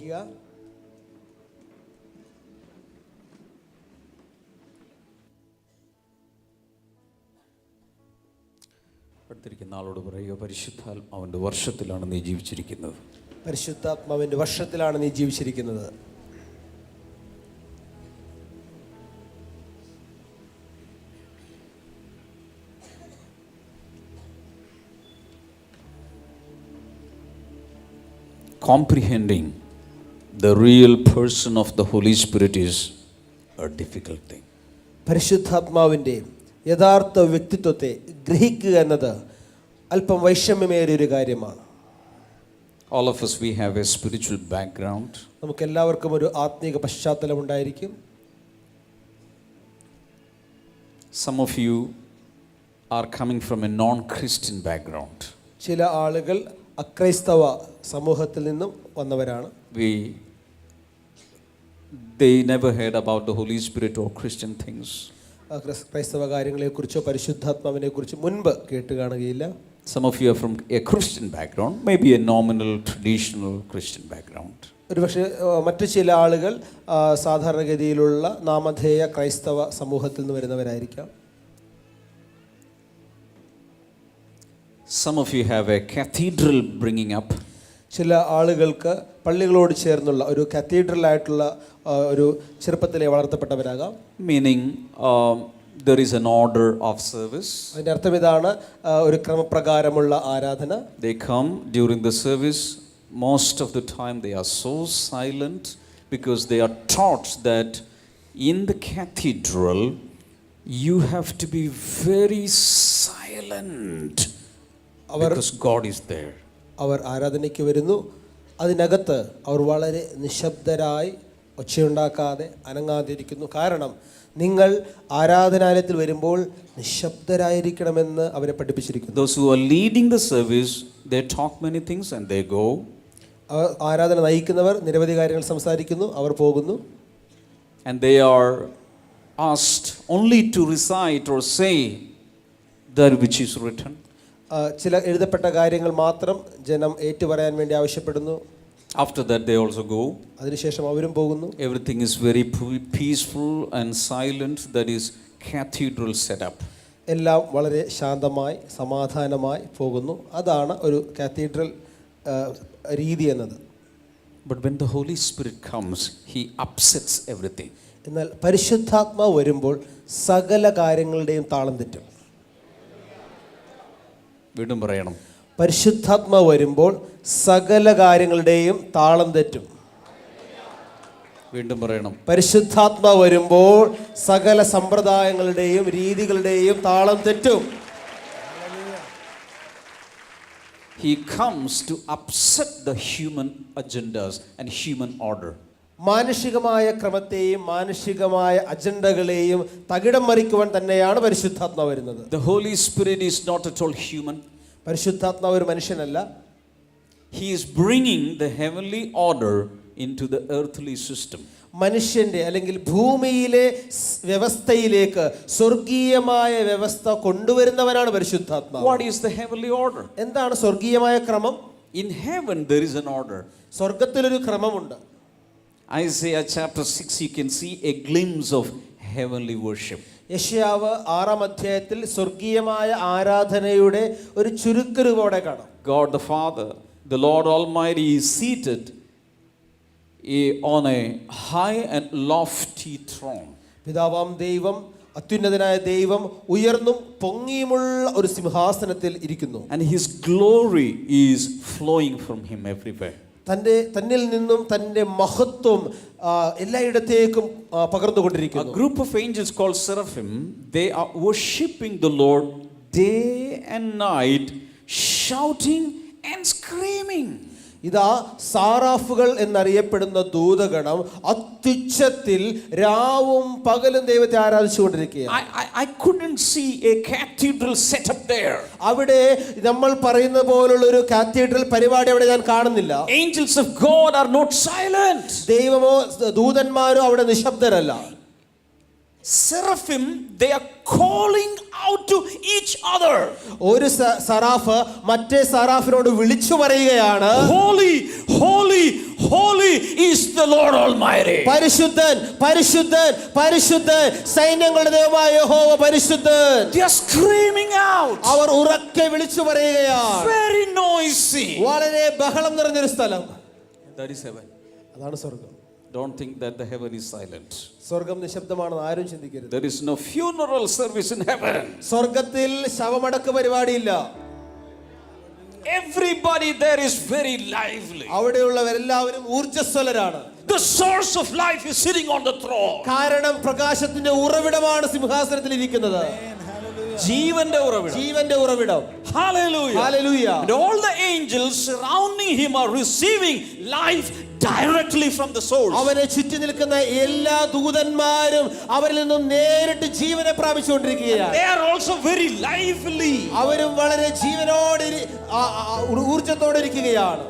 B: വായിക്കുക.
A: അടുത്തിരിക്കുന്ന ആളോട് പറയുക, പരിശുദ്ധാത്മാവിൻ്റെ വർഷത്തിലാണ് നീ ജീവിച്ചിരിക്കുന്നത്.
B: പരിശുദ്ധാത്മാവിൻ്റെ വർഷത്തിലാണ് നീ ജീവിച്ചിരിക്കുന്നത്.
A: Comprehending the real person of the Holy Spirit is a difficult thing.
B: പരിശുദ്ധാത്മാവിൻ്റെ യഥാർത്ഥ വ്യക്തിത്വത്തെ ഗ്രഹിക്കുക എന്നത് അല്പം വൈഷമ്യമേറിയ ഒരു കാര്യമാണ്.
A: All of us, we have a spiritual background.
B: നമുക്കെല്ലാവർക്കും ഒരു ആത്മീക പശ്ചാത്തലം ഉണ്ടായിരിക്കും.
A: Some of you are coming from a non-Christian background.
B: ചില ആളുകൾ അക്രൈസ്തവ സമൂഹത്തിൽ നിന്നും വന്നവരാണ്.
A: They never heard about the Holy Spirit or Christian things.
B: ക്രൈസ്തവ കാര്യങ്ങളെക്കുറിച്ചോ പരിശുദ്ധാത്മാവിനെ കുറിച്ച് മുൻപ് കേട്ട് കാണുകയില്ല.
A: Some of you are from a Christian background, maybe a nominal, traditional Christian background.
B: ഒരുപക്ഷെ മറ്റു ചില ആളുകൾ സാധാരണഗതിയിലുള്ള നാമധേയ ക്രൈസ്തവ സമൂഹത്തിൽ നിന്ന് വരുന്നവരായിരിക്കാം.
A: Some of you have a cathedral bringing up.
B: ചില ആളുകൾക്ക് പള്ളികളോട് ചേർന്നുള്ള ഒരു കത്തീഡ്രൽ ആയിട്ടുള്ള ഒരു ചെറുപ്പത്തിലെ വളർത്തപ്പെട്ടവരാകാം.
A: Meaning there is an order of service.
B: അതിൻ്റെ അർത്ഥം ഇതാണ്, ഒരു ക്രമപ്രകാരമുള്ള ആരാധന.
A: They come during the service. Most of the time they are so silent because they are taught that in the cathedral you have to be very silent because God is there.
B: അവർ ആരാധനയ്ക്ക് വരുന്നു. അതിനകത്ത് അവർ വളരെ നിശബ്ദരായി ഒച്ചയുണ്ടാക്കാതെ അനങ്ങാതിരിക്കുന്നു. കാരണം നിങ്ങൾ ആരാധനാലയത്തിൽ വരുമ്പോൾ നിശബ്ദരായിരിക്കണമെന്ന് അവരെ പഠിപ്പിച്ചിരിക്കുന്നു.
A: Those who are leading the service, they talk many things and they go.
B: ആരാധന നയിക്കുന്നവർ നിരവധി കാര്യങ്ങൾ സംസാരിക്കുന്നു, അവർ പോകുന്നു.
A: And they are asked only to recite or say that which is written.
B: ചില എഴുതപ്പെട്ട കാര്യങ്ങൾ മാത്രം ജനം ഏറ്റുപറയാൻ വേണ്ടി ആവശ്യപ്പെടുന്നു.
A: After that they also go.
B: അതിനുശേഷം അവരും പോകുന്നു.
A: Everything is very peaceful and silent. That is cathedral setup.
B: എല്ലാം വളരെ ശാന്തമായി സമാധാനമായി പോകുന്നു. അതാണ് ഒരു കാത്തീഡ്രൽ രീതി എന്നത്.
A: But when the Holy Spirit comes, he upsets everything.
B: എന്നാൽ പരിശുദ്ധാത്മാവ് വരുമ്പോൾ സകല കാര്യങ്ങളുടെയും താളം തെറ്റും.
A: വീണ്ടും പറയണം,
B: പരിശുദ്ധാത്മാവ് വരുമ്പോൾ സകല കാര്യങ്ങളുടെയും താളം തെറ്റും.
A: വീണ്ടും പറയണം,
B: പരിശുദ്ധാത്മാവ് വരുമ്പോൾ സകല സമ്പ്രദായങ്ങളുടെയും രീതികളുടെയും താളം തെറ്റും.
A: he comes to upset the human agendas and human order.
B: മാനുഷികമായ ക്രമത്തെയും മാനുഷികമായ അജണ്ടകളെയും തകിടം മറിക്കുവാൻ തന്നെയാണ് പരിശുദ്ധാത്മാവ് വരുന്നത്.
A: The Holy Spirit is not at all human.
B: പരിശുദ്ധാത്മാവ് ഒരു മനുഷ്യനല്ല.
A: He is bringing the heavenly order into the earthly system.
B: മനുഷ്യന്റെ അല്ലെങ്കിൽ ഭൂമിയിലെ വ്യവസ്ഥയിലേക്ക് സ്വർഗീയമായ വ്യവസ്ഥ കൊണ്ടുവരുന്നവനാണ് പരിശുദ്ധാത്മാവ്.
A: What is the heavenly order?
B: എന്താണ് സ്വർഗീയമായ ക്രമം?
A: In heaven there is an order.
B: സ്വർഗത്തിലൊരു ക്രമമുണ്ട്.
A: Isaiah chapter 6, you can see a glimpse of heavenly worship.
B: യെശയ്യാവ് 6-ാം അധ്യായത്തിൽ സ്വർഗീയമായ ആരാധനയുടെ ഒരു ചുരുക്കരൂപം അവിടെ കാണാം.
A: God the Father, the Lord Almighty is seated on a high and lofty throne.
B: പിതാവാം ദൈവം, അത്യുന്നതനായ ദൈവം ഉയർന്നും പൊങ്ങിയുമുള്ള ഒരു സിംഹാസനത്തിൽ ഇരിക്കുന്നു.
A: And his glory is flowing from him everywhere.
B: തന്നിൽ നിന്നും തന്റെ മഹത്വം എല്ലായിടത്തേക്കും പകർന്നുകൊണ്ടിരിക്കുന്നു.
A: A group of angels called seraphim, they are worshiping the Lord day and night, shouting and screaming.
B: ഇതാ സാറാഫുകൾ എന്നറിയപ്പെടുന്ന ദൂതഗണം അത്യുച്ചത്തിൽ രാവും പകലും ദൈവത്തെ ആരാധിച്ചുകൊണ്ടിരിക്കുകയാണ്.
A: I couldn't see a cathedral set up there.
B: അവിടെ നമ്മൾ പറയുന്ന പോലുള്ള ഒരു കാത്തീഡ്രൽ പരിപാടി അവിടെ ഞാൻ കാണുന്നില്ല.
A: Angels of God are not silent.
B: ദൈവമോ ദൂതന്മാരോ അവിടെ നിശബ്ദരല്ല.
A: Seraphim, they are calling out to each other.
B: ഒരു സറാഫ് മറ്റേ സറാഫിനോട് വിളിച്ചു പറയുകയാണ്,
A: Holy, holy, holy is the Lord Almighty.
B: പരിശുദ്ധൻ പരിശുദ്ധൻ പരിശുദ്ധൻ, സൈന്യങ്ങളുടെ ദൈവമായ യഹോവ പരിശുദ്ധൻ.
A: They are screaming out.
B: അവർ ഉറക്കെ വിളിച്ചു പറയുകയാണ്.
A: Very noisy.
B: വളരെ ബഹളം നിറഞ്ഞൊരു സ്ഥലം.
A: That is heaven.
B: അതാണ് സ്വർഗം.
A: Don't think that the heaven is silent.
B: സ്വർഗം നിശബ്ദമാണെന്ന് ആരും ചിന്തിക്കരുത്.
A: There is no funeral service in heaven.
B: സ്വർഗത്തിൽ ശവമടക്ക് പരിപാടിയില്ല.
A: Everybody there is very lively.
B: അവിടെയുള്ളവരെല്ലാവരും ഊർജ്ജസ്വലരാണ്.
A: The source of life is sitting on the throne.
B: കാരണം പ്രകാശത്തിന്റെ ഉറവിടമാണ് സിംഹാസനത്തിൽ ഇരിക്കുന്നത്.
A: ജീവന്റെ ഉറവിടം.
B: ജീവന്റെ ഉറവിടം.
A: Hallelujah.
B: Hallelujah.
A: And all the angels surrounding him are receiving life directly from the source.
B: അവനെ ചുറ്റി നിൽക്കുന്ന എല്ലാ ദൂതന്മാരും അവരിൽ നിന്നും നേരിട്ട് ജീവനെ പ്രാപിച്ചുകൊണ്ടിരിക്കുകയാണ്.
A: They are also very lively.
B: അവരും വളരെ ജീവനോടെ ഊർജ്ജത്തോടെ ഇരിക്കുകയാണ്.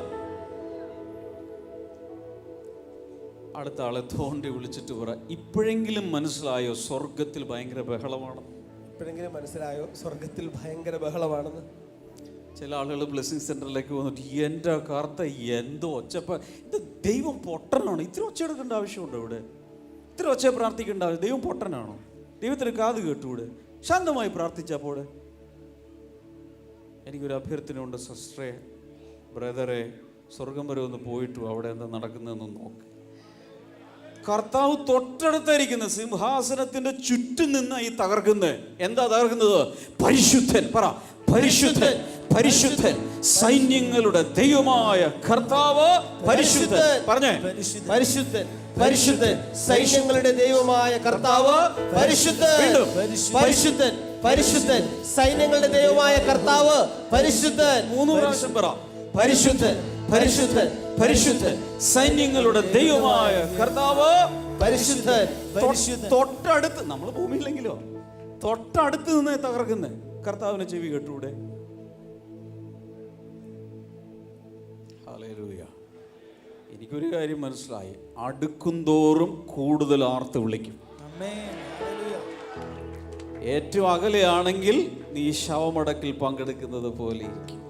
A: അടുത്ത ആളെ തോണ്ടി വിളിച്ചിട്ട് പറ, ഇപ്പോഴെങ്കിലും മനസ്സിലായോ സ്വർഗത്തിൽ ഭയങ്കര ബഹളമാണ്?
B: ഇപ്പോഴെങ്കിലും മനസ്സിലായോ സ്വർഗത്തിൽ ഭയങ്കര ബഹളമാണെന്ന്?
A: ചില ആളുകൾ ബ്ലെസ്സിങ് സെന്ററിലേക്ക് വന്നിട്ട് എൻ്റെ കാർത്ത എന്തോ ഒച്ചപ്പ, ഇത് ദൈവം പൊട്ടനാണ്, ഇത്ര ഒച്ച എടുക്കേണ്ട ആവശ്യമുണ്ടോ ഇവിടെ? ഇത്ര ഒച്ച പ്രാർത്ഥിക്കേണ്ട ആവശ്യം? ദൈവം പൊട്ടനാണോ? ദൈവത്തിന് കാത് കേട്ടൂടെ? ശാന്തമായി പ്രാർത്ഥിച്ചപ്പോൾ. എനിക്കൊരു അഭ്യർത്ഥനയുണ്ട്, സിസ്റ്ററെ, ബ്രദറെ, സ്വർഗം വരെ ഒന്ന് പോയിട്ടു അവിടെ എന്താ നടക്കുന്നതെന്ന് നോക്ക്. കർത്താവ് തൊട്ടടുത്തായിരിക്കുന്ന സിംഹാസനത്തിന്റെ ചുറ്റും നിന്ന് ഈ തകർക്കുന്നത്. എന്താ തകർക്കുന്നത്? പരിശുദ്ധൻ. പറ, പരിശുദ്ധൻ പരിശുദ്ധൻ, സൈന്യങ്ങളുടെ ദൈവമായ കർത്താവ് പരിശുദ്ധൻ. പറഞ്ഞേ,
B: പരിശുദ്ധൻ പരിശുദ്ധൻ, സൈന്യങ്ങളുടെ ദൈവമായ കർത്താവ് പരിശുദ്ധൻ. പരിശുദ്ധൻ പരിശുദ്ധൻ, സൈന്യങ്ങളുടെ ദൈവമായ കർത്താവ് പരിശുദ്ധൻ.
A: 3 പ്രാവശ്യം പറ,
B: പരിശുദ്ധൻ പരിശുദ്ധൻ
A: പരിശുദ്ധൻ, സൈന്യങ്ങളുടെ ദൈവമായ കർത്താവ്
B: പരിശുദ്ധൻ.
A: തൊട്ടടുത്ത്, നമ്മൾ ഭൂമിയില്ലെങ്കിലോ തൊട്ടടുത്ത് നിന്ന് തകർക്കുന്നേ. കർത്താവിനെ ചെവി കേട്ടൂടെ? ഹല്ലേലൂയ. എനിക്കൊരു കാര്യം മനസ്സിലായി, അടുക്കുംതോറും കൂടുതൽ ആർത്ത് വിളിക്കും. ഏറ്റവും അകലെയാണെങ്കിൽ നീ ശവമടക്കിൽ പങ്കെടുക്കുന്നത് പോലെ ഇരിക്കും.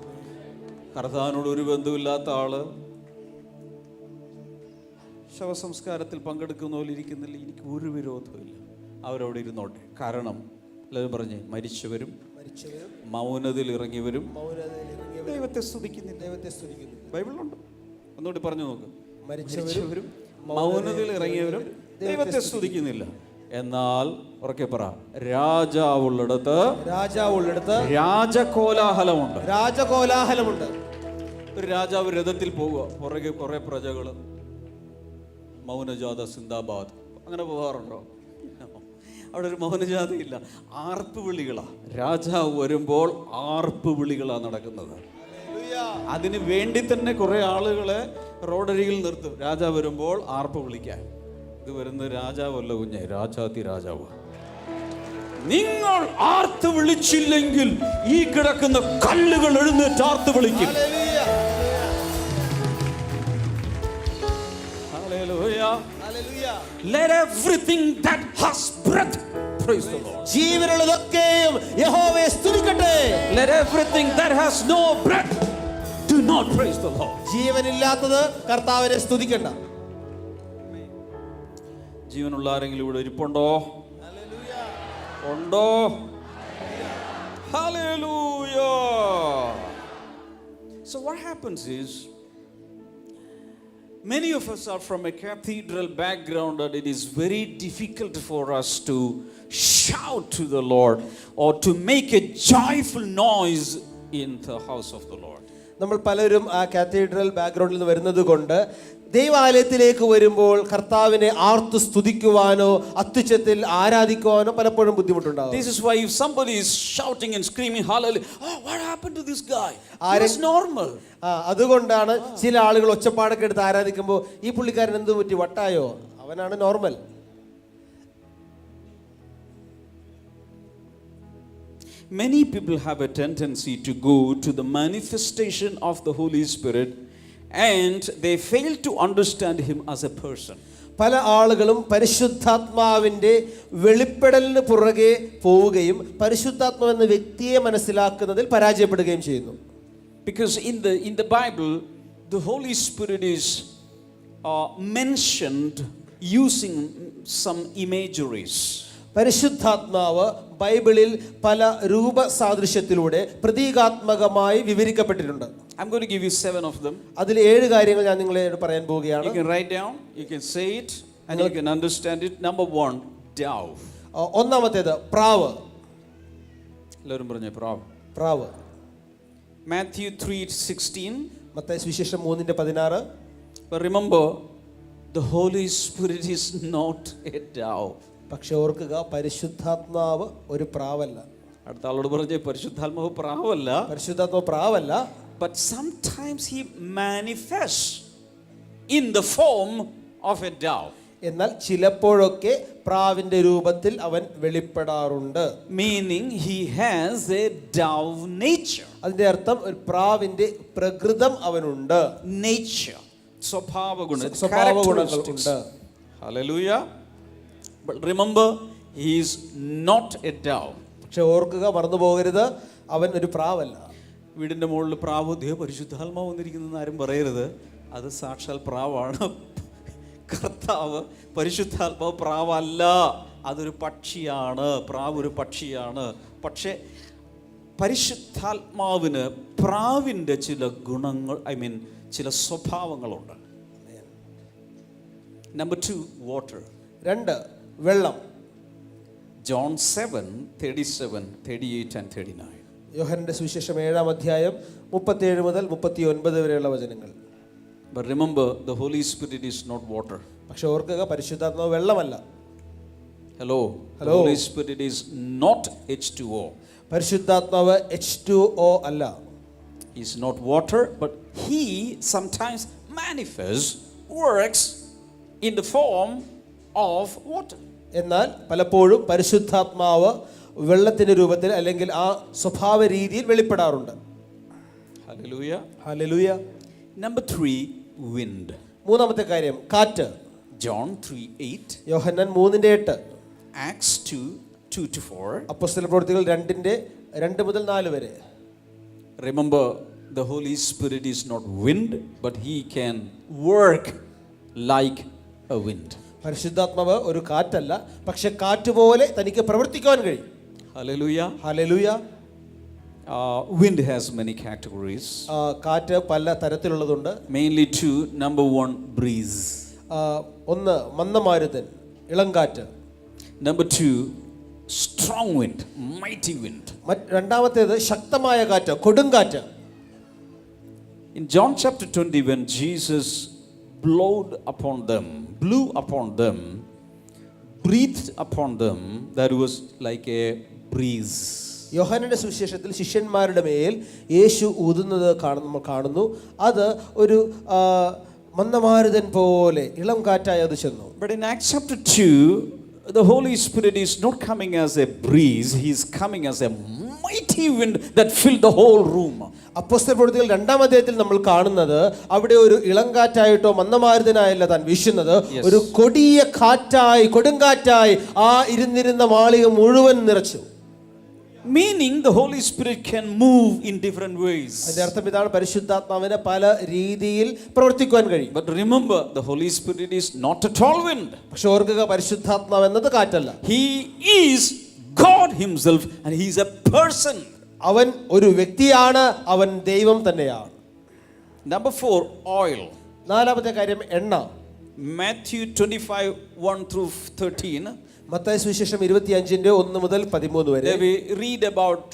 A: കർത്താവിനോട് ഒരു ബന്ധമില്ലാത്ത ആള് ശവസംസ്കാരത്തിൽ പങ്കെടുക്കുന്ന പോലെ ഇരിക്കുന്നില്ല. എനിക്ക് ഒരു വിരോധമില്ല, അവരവിടെ ഇരുന്നോട്ടെ. കാരണം എല്ലാവരും പറഞ്ഞേ, മരിച്ചവരും മൗനതയിൽ ഇറങ്ങിയവരും ദൈവത്തെ സ്തുതിക്കുന്നില്ല. ബൈബിളിലുണ്ട്, ഒന്നുകൂടി പറഞ്ഞു നോക്ക്. മരിച്ചവരും മൗനതയിൽ ഇറങ്ങിയവരും ദൈവത്തെ സ്തുതിക്കുന്നില്ല. എന്നാൽ ഉറക്കെ പറ, രാജാവുള്ളിടത്ത് രാജകോലാഹലമുണ്ട്.
B: രാജകോലാഹലമുണ്ട്.
A: ഒരു രാജാവ് രഥത്തിൽ പോവുക, പുറകെ കുറെ പ്രജകള്, മൗനജാത സിന്ദാബാദ്, അങ്ങനെ പോകാറുണ്ടോ? അവിടെ ഒരു മൗനജാതയില്ല, ആർപ്പ് വിളികളാ. രാജാവ് വരുമ്പോൾ ആർപ്പ് വിളികളാ നടക്കുന്നത്. അതിന് വേണ്ടി തന്നെ കുറെ ആളുകളെ റോഡരികിൽ നിർത്തും. രാജാവ് വരുമ്പോൾ ആർപ്പ് വിളിക്കാൻ. ഇത് വരുന്ന രാജാവല്ല കുഞ്ഞെ, രാജാതി രാജാവ്. നിങ്ങൾ ആർത്ത് വിളിച്ചില്ലെങ്കിൽ ഈ കിടക്കുന്ന കല്ലുകൾ എഴുന്നേറ്റ് ആർത്ത് വിളിക്കും. Let everything that has breath praise the Lord.
B: ജീവനുള്ളതൊക്കെയും യഹോവയെ സ്തുതിക്കട്ടെ.
A: Let everything that has no breath do not praise the Lord.
B: ജീവനില്ലാത്തത് കർത്താവിനെ സ്തുതിക്കണ്ട.
A: ജീവനുള്ള ആരെങ്കിലും ഇവിടെ ഇരിപ്പുണ്ടോ? ഉണ്ടോ? Hallelujah. So what happens is, many of us are from a cathedral background and it is very difficult for us to shout to the Lord or to make a joyful noise in the house of the Lord.
B: നമ്മൾ പലരും ആ കാത്തീഡ്രൽ ബാക്ക്ഗ്രൗണ്ടിൽ നിന്ന് വരുന്നത് കൊണ്ട് ദൈവാലയത്തിലേക്ക് വരുമ്പോൾ കർത്താവിനെ ആർത്തു സ്തുതിക്കുവാനോ അത്യുച്ചത്തിൽ ആരാധിക്കുവാനോ പലപ്പോഴും ബുദ്ധിമുട്ടുണ്ടാകും.
A: This is why if somebody is shouting and screaming hallelujah, oh, what happened to this guy? It's normal.
B: അതുകൊണ്ടാണ് ചില ആളുകൾ ഒച്ചപ്പാടൊക്കെ എടുത്ത് ആരാധിക്കുമ്പോൾ ഈ പുള്ളിക്കാരൻ എന്ത് പറ്റി, വട്ടായോ? അവനാണ് normal.
A: Many people have a tendency to go to the manifestation of the Holy Spirit and they fail to understand him as a person.
B: പല ആളുകളും പരിശുദ്ധാത്മാവിൻ്റെ വെളിപ്പെടലിന് പുറകെ പോവുകയും പരിശുദ്ധാത്മാവ് എന്ന വ്യക്തിയെ മനസ്സിലാക്കുന്നതിൽ പരാജയപ്പെടുകയും ചെയ്യുന്നു.
A: Because in the Bible, the Holy Spirit is mentioned using some imageries.
B: പരിശുദ്ധാത്മാവ് ബൈബിളിൽ പല രൂപസാദൃശ്യത്തിലൂടെ പ്രതീകാത്മകമായി വിവരിക്കപ്പെട്ടിട്ടുണ്ട്.
A: I'm going to give you 7 of them.
B: അതിൽ 7 കാര്യങ്ങൾ ഞാൻ നിങ്ങളോട് പറയാൻ പോവുകയാണ്.
A: You can write down, you can say it, and you can understand it. Number 1, dove.
B: ഒന്നാമത്തേത് പ്രാവ്.
A: എല്ലാവരും പറഞ്ഞേ പ്രാവ്.
B: പ്രാവ്.
A: Matthew 3:16.
B: മത്തായി സുവിശേഷം 3:16.
A: But remember, the Holy Spirit is not a dove.
B: പക്ഷെ ഓർക്കുക, പരിശുദ്ധാത്മാവ് ഒരു പ്രാവല്ല.
A: അടുത്ത ആളോട് പറഞ്ഞേ പരിശുദ്ധാത്മാവ് പ്രാവല്ല.
B: പരിശുദ്ധാത്മാവ് പ്രാവല്ല.
A: But sometimes he manifests in the form of a dove.
B: എന്നാൽ ചിലപ്പോഴൊക്കെ പ്രാവിന്റെ രൂപത്തിൽ അവൻ വെളിപ്പെടാറുണ്ട്.
A: Meaning he has a dove nature.
B: അതിന്റെ അർത്ഥം ഒരു പ്രാവിന്റെ പ്രകൃതം അവനുണ്ട്.
A: Nature. സ്വഭാവ
B: ഗുണങ്ങളുണ്ട്.
A: Hallelujah. But remember, he is not a dove.
B: പക്ഷെ ഓർക്കുക, മറന്നു പോകരുത്, അവൻ ഒരു പ്രാവല്ല.
A: വീടിൻ്റെ മുകളിൽ പ്രാവ് ദൈവ പരിശുദ്ധാത്മാവ് വന്നിരിക്കുന്നതെന്ന് ആരും പറയരുത്. അത് സാക്ഷാൽ പ്രാവാണ്. കർത്താവ് പരിശുദ്ധാത്മാവ് പ്രാവല്ല, അതൊരു പക്ഷിയാണ്. പ്രാവ് ഒരു പക്ഷിയാണ്. പക്ഷേ പരിശുദ്ധാത്മാവിന് പ്രാവിൻ്റെ ചില ഗുണങ്ങൾ, ചില സ്വഭാവങ്ങളുണ്ട്. Number 2, water. 2,
B: വെള്ളം.
A: John 7:37, 38 and 39.
B: യോഹന്നാന്റെ സുവിശേഷം 7-ാം അധ്യായം 37 മുതൽ 39 വരെയുള്ള വചനങ്ങൾ.
A: But remember, the Holy Spirit is not water.
B: പക്ഷെ ഓർക്കുക, പരിശുദ്ധാത്മാവ് വെള്ളമല്ല.
A: Hello. The Holy Spirit is not H2O.
B: പരിശുദ്ധാത്മാവ് H2O അല്ല.
A: He is not water, but he sometimes manifests, works in the form of water.
B: എന്നാൽ പലപ്പോഴും പരിശുദ്ധാത്മാവ് വെള്ളത്തിന്റെ രൂപത്തിൽ അല്ലെങ്കിൽ ആ സ്വഭാവ രീതിയിൽ വെളിപ്പെടാറുണ്ട്.
A: Hallelujah.
B: ഹല്ലേലൂയ.
A: Number 3, wind.
B: മൂന്നാമത്തെ കാര്യം കാറ്റ്.
A: John 3:8.
B: യോഹന്നാൻ 3:8.
A: Acts 2:2-4.
B: അപ്പോസ്തലപ്രവൃത്തികൾ 2 മുതൽ 4 വരെ.
A: Remember, the Holy Spirit is not wind, but he can work like a wind.
B: പരിശുദ്ധാത്മാവ് ഒരു കാറ്റല്ല, പക്ഷെ കാറ്റ് പോലെ തനിക്ക് പ്രവർത്തിക്കാൻ കഴിയും.
A: Hallelujah.
B: Hallelujah.
A: Wind has many categories.
B: കാറ്റ് പല തരത്തിലുള്ളതുണ്ട്.
A: Mainly 2. Number 1, breeze.
B: ഒന്ന് മന്ദമാരുതൻ, ഇളംകാറ്റ്.
A: Number 2, strong wind, mighty wind.
B: രണ്ടാമത്തേത് ശക്തമായ കാറ്റ്, കൊടുങ്കാറ്റ്.
A: In John chapter 20, when Jesus blew upon them, breathed upon them, that was like a breeze.
B: യോഹന്നാന്റെ സുവിശേഷത്തിൽ ശിഷ്യന്മാരുടെ മേൽ യേശു ഊതുന്നത് കാണുന്നു. അത് ഒരു മന്ദമാരുതൻ പോലെ ഇളം കാറ്റായി അത് ചെന്നു.
A: But in Acts chapter 2, the Holy Spirit is not coming as a breeze, he is coming as a mighty wind that filled the whole room.
B: അപ്പോസ്തലപ്രവൃത്തികൾ 2-ാം അധ്യായത്തിൽ നമ്മൾ കാണുന്നത് അവിടെ ഒരു ഇളങ്കാറ്റായിട്ടോ മന്ദമാരുതനായല്ല താൻ വീശുന്നത്, ഒരു കൊടിയ കാറ്റായി, കൊടുങ്കാറ്റായി ആ ഇരുന്നിരുന്ന മാളിക മുഴുവൻ നിറച്ചു.
A: Meaning the Holy Spirit can move in different ways.
B: അതിന്റെ അർത്ഥം ഇതാണ്, പരിശുദ്ധാത്മാവിന് പല രീതിയിൽ പ്രവർത്തിക്കാൻ കഴിയും.
A: But remember, the Holy Spirit is not at all wind.
B: പക്ഷെ ഓർക്കുക, പരിശുദ്ധാത്മാവ് എന്നത് കാറ്റല്ല.
A: He is God himself and he is a person.
B: അവൻ ഒരു വ്യക്തിയാണ്, അവൻ ദൈവം തന്നെയാണ്.
A: Number 4, oil.
B: 4-ാമത്തെ കാര്യം എണ്ണ.
A: Matthew 25:1-13.
B: മത്തായി സുവിശേഷം 25 1 മുതൽ 13 വരെ.
A: We read about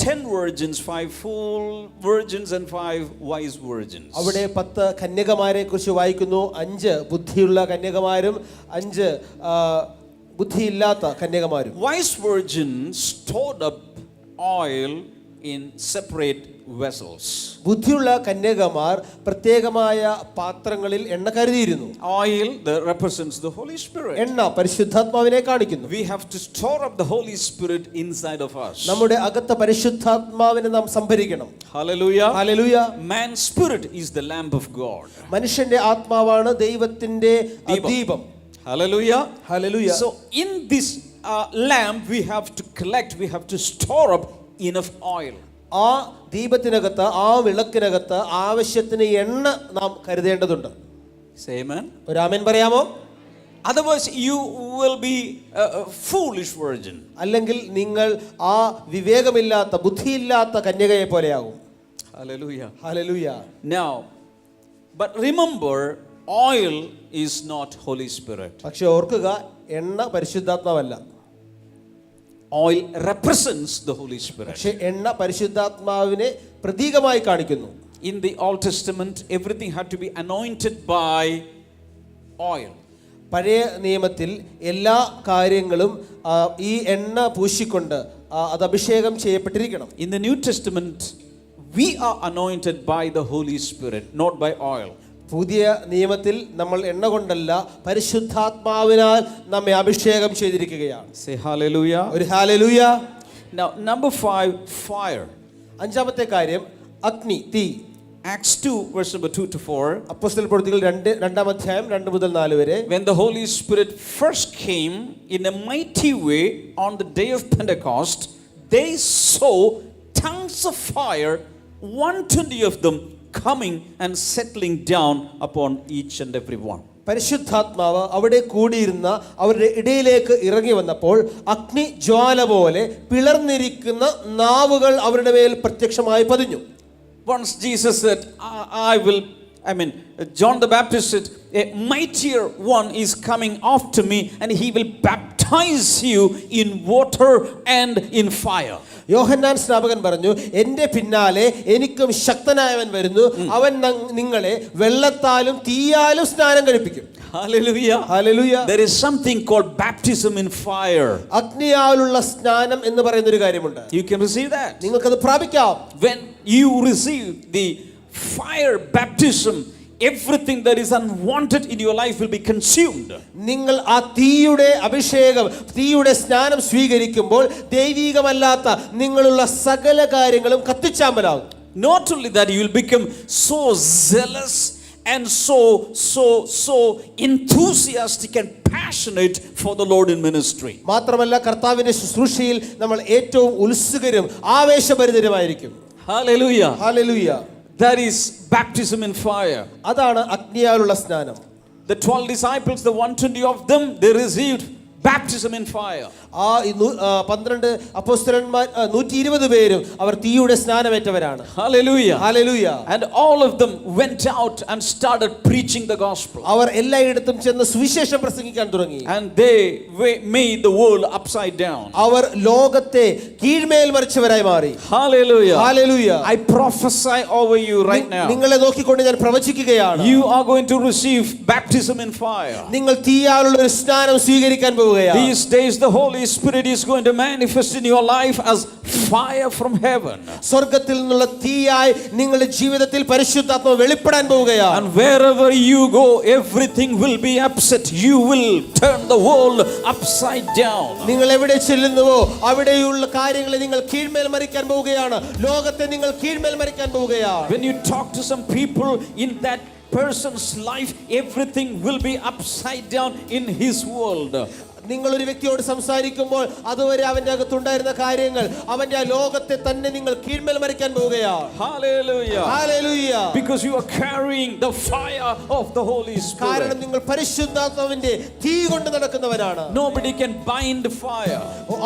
A: 10 virgins, 5 fool virgins and 5 wise virgins.
B: അവിടെ 10 കന്യകമാരെ കുറിച്ച് വായിക്കുന്നു. 5 ബുദ്ധിയുള്ള കന്യകമാരും 5 ബുദ്ധിയില്ലാത്ത കന്യകമാരും.
A: Wise virgins stored up oil in separate vessels.
B: ബുദ്ധിയുള്ള കന്യകമാർ പ്രത്യേകമായ പാത്രങ്ങളിൽ എണ്ണ കരുതിയിരുന്നു.
A: Oil that represents the Holy Spirit.
B: എണ്ണ പരിശുദ്ധാത്മാവിനെ കാണിക്കുന്നു.
A: We have to store up the Holy Spirit inside of us.
B: നമ്മുടെ അകത്ത് പരിശുദ്ധാത്മാവിനെ നാം സംഭരിക്കണം.
A: Hallelujah.
B: Hallelujah.
A: Man's spirit is the lamp of God.
B: മനുഷ്യന്റെ ആത്മാവാണ് ദൈവത്തിന്റെ ദീപം.
A: Hallelujah.
B: Hallelujah.
A: So in this lamp we have to collect, we have to store up enough oil.
B: ആ ദീപത്തിനകത്ത്, ആ വിളക്കിനകത്ത് ആവശ്യത്തിന് എണ്ണ നാം കരുതേണ്ടതുണ്ട്.
A: Say amen.
B: ഒരു ആമേൻ പറയാമോ?
A: Otherwise you will be a foolish virgin.
B: അല്ലെങ്കിൽ നിങ്ങൾ ആ വിവേകമില്ലാത്ത, ബുദ്ധിയില്ലാത്ത കന്യകയെ പോലെയാകും.
A: Hallelujah.
B: Hallelujah.
A: Now, but remember, oil is not Holy Spirit.
B: പക്ഷെ ഓർക്കുക, എണ്ണ പരിശുദ്ധാത്മാവല്ല.
A: Oil represents the Holy Spirit.
B: പക്ഷെ എണ്ണ പരിശുദ്ധാത്മാവിനെ പ്രതീകമായി കാണിക്കുന്നു.
A: In the Old Testament, everything had to be anointed by oil.
B: പഴയ നിയമത്തിൽ എല്ലാ കാര്യങ്ങളും ഈ എണ്ണ പൂശിക്കൊണ്ട് അത് അഭിഷേകം ചെയ്യപ്പെട്ടിരിക്കണം.
A: In the New Testament, we are anointed by the Holy Spirit, not by oil.
B: പുതിയ നിയമത്തിൽ നമ്മൾ എണ്ണ കൊണ്ടല്ല, പരിശുദ്ധാത്മാവിനാൽ നമ്മെ അഭിഷേകം ചെയ്തിരിക്കുകയാണ്.
A: Say hallelujah.
B: ഒരു ഹല്ലേലൂയ.
A: Now number 5, fire.
B: അഞ്ചാമത്തെ കാര്യം അഗ്നി, തീ.
A: Acts 2 verse number 2 to 4.
B: അപ്പോസ്തല പ്രവൃത്തികൾ 2-ാം അധ്യായം 2 മുതൽ 4 വരെ.
A: When the Holy Spirit first came in a mighty way on the day of Pentecost, they saw tongues of fire, 120 of them, coming and settling down upon each and every one.
B: പരിശുദ്ധാത്മാവ് അവിടെ കൂടിയിരുന്ന അവരുടെ ഇടയിലേക്ക് ഇറങ്ങി വന്നപ്പോൾ അഗ്നി ജ്വാല പോലെ പിളർന്നിരിക്കുന്ന നാവുകൾ അവരുടെ മേൽ പ്രത്യക്ഷമായി പതിഞ്ഞു.
A: Once Jesus said, John the Baptist said, a mightier one is coming after me and he will baptize you in water and in fire.
B: യോഹന്നാൻ സ്നാപകൻ പറഞ്ഞു, എന്റെ പിന്നാലെ എനിക്കും ശക്തനായവൻ വരുന്നു, അവൻ നിങ്ങളെ വെള്ളത്താലും തീയാലും സ്നാനം കഴിപ്പിക്കും.
A: Hallelujah.
B: Hallelujah.
A: There is something called baptism in fire.
B: അഗ്നിയാലുള്ള സ്നാനം എന്ന് പറയുന്ന ഒരു കാര്യമുണ്ട്.
A: You can receive that.
B: നിങ്ങൾക്കത് പ്രാപിക്കാം.
A: When you receive the fire baptism, everything that is unwanted in your life will be consumed.
B: നിങ്ങൾ ആ തീയുടെ അഭിഷേകം, തീയുടെ സ്നാനം സ്വീകരിക്കുമ്പോൾ ദൈവികമല്ലാത്ത നിങ്ങളുള്ള സകല കാര്യങ്ങളും കത്തിച്ചാമ്പലാകും.
A: Not only that, you will become so zealous and so enthusiastic and passionate for the Lord in ministry.
B: മാത്രമല്ല, കർത്താവിന്റെ ശുശ്രൂഷയിൽ നമ്മൾ ഏറ്റവും ഉത്സുകരും ആവേശഭരിതരുമായിരിക്കും.
A: Hallelujah.
B: Hallelujah.
A: That is baptism in fire.
B: അതാണ് അഗ്നിയാലുള്ള സ്നാനം.
A: The 12 disciples, the 120 of them, they received baptism in fire.
B: ആ 12 അപ്പോസ്തലന്മാർ 120 പേരും അവർ തീയുടെ സ്നാനമേറ്റവരാണ്.
A: Hallelujah.
B: Hallelujah.
A: And all of them went out and started preaching the gospel.
B: അവർ എല്ലായിടത്തും ചെന്ന് സുവിശേഷം പ്രസംഗിക്കാൻ തുടങ്ങി.
A: And they made the world upside down.
B: അവർ ലോകത്തെ കീഴ്മേൽ മറിച്ചവരായി മാറി.
A: Hallelujah.
B: Hallelujah.
A: I prophesy over you right now.
B: നിങ്ങളെ നോക്കിക്കൊണ്ട് ഞാൻ പ്രവചിക്കുകയാണ്.
A: You are going to receive baptism in fire.
B: നിങ്ങൾ തീയാലുള്ള ഒരു സ്നാനം സ്വീകരിക്കാൻ പോവുകയാണ്.
A: These days the Holy Spirit is going to manifest in your life as fire from heaven.
B: സ്വർഗ്ഗത്തിൽ നിന്നുള്ള തീയായി നിങ്ങളുടെ ജീവിതത്തിൽ പരിശുദ്ധാത്മാവ് വെളിപ്പെടാൻ പോവുകയാണ്.
A: And wherever you go, everything will be upset. You will turn the world upside down.
B: നിങ്ങൾ എവിടെ ചെല്ലുന്നുവോ അവിടെയുള്ള കാര്യങ്ങളെ നിങ്ങൾ കീഴ്മേൽ മറിക്കാൻ പോവുകയാണ്. ലോകത്തെ നിങ്ങൾ കീഴ്മേൽ മറിക്കാൻ പോവുകയാണ്.
A: When you talk to some people in that person's life, everything will be upside down in his world.
B: നിങ്ങൾ ഒരു വ്യക്തിയോട് സംസാരിക്കുമ്പോൾ അതുവരെ അവന്റെ അകത്തുണ്ടായിരുന്ന കാര്യങ്ങൾ അവന്റെ ആ ലോകത്തെ തന്നെ നിങ്ങൾ കീഴ്മേൽ മറിക്കാൻ പോവുകയാണ്.
A: Hallelujah.
B: Hallelujah.
A: Because you are carrying the fire of the Holy Spirit.
B: കാരണം നിങ്ങൾ പരിശുദ്ധാത്മാവിന്റെ തീ കൊണ്ട് നടക്കുന്നവരാണ്.
A: Nobody can bind fire.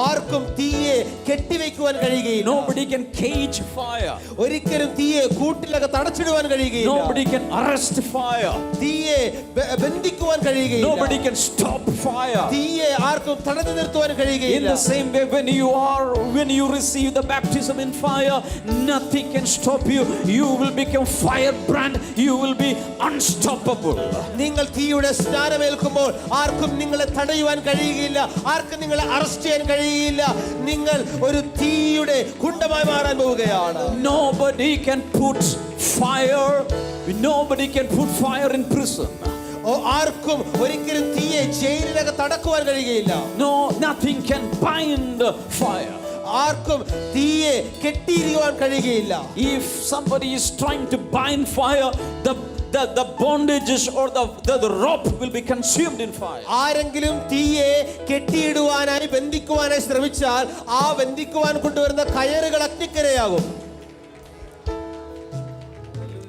B: ആർക്കും തീയെ കെട്ടിവെക്കുവാൻ കഴിയുകയില്ല.
A: Nobody can cage fire.
B: ഒരിക്കലും തീയെ കൂട്ടിലകത്ത് അടച്ചിടുവാൻ കഴിയുകയില്ല.
A: Nobody can arrest fire.
B: തീയെ ബന്ധിക്കുവാൻ കഴിയുകയില്ല.
A: Nobody can stop fire.
B: തീയെ ആർക്കും തടഞ്ഞു നിർത്തുവാൻ
A: In
B: കഴിയുകയില്ല.
A: the same way, when you receive the baptism in fire, nothing can stop you. You will become firebrand. You will be unstoppable.
B: നിങ്ങൾ തീയുടെ സ്നാനമേൽക്കുമ്പോൾ ആർക്കും നിങ്ങളെ തടയുവാൻ കഴിയുകയില്ല. ആർക്കും നിങ്ങളെ അറസ്റ്റ് ചെയ്യാൻ കഴിയുകയില്ല. നിങ്ങൾ ഒരു തീയുടെ കുണ്ഡമായി മാറാൻ പോവുകയാണ്.
A: Nobody can put fire in prison.
B: ആർക്കും ഒരിക്കലും തീയെ ജയിലിനകത്ത് അടക്കുവാൻ കഴിയുകയില്ല.
A: No, nothing can bind fire.
B: ആർക്കും തീയെ കെട്ടിയിരിക്കുവാൻ കഴിയുകയില്ല.
A: If somebody is trying to bind fire, the bondages or the rope will be consumed in fire.
B: ആരെങ്കിലും തീയെ കെട്ടിയിടുവാനായി ബന്ധിക്കുവാനായി ശ്രമിച്ചാൽ ആ ബന്ധിക്കുവാൻ കൊണ്ടുവരുന്ന കയറുകൾ അഗ്നിക്കരയാകും.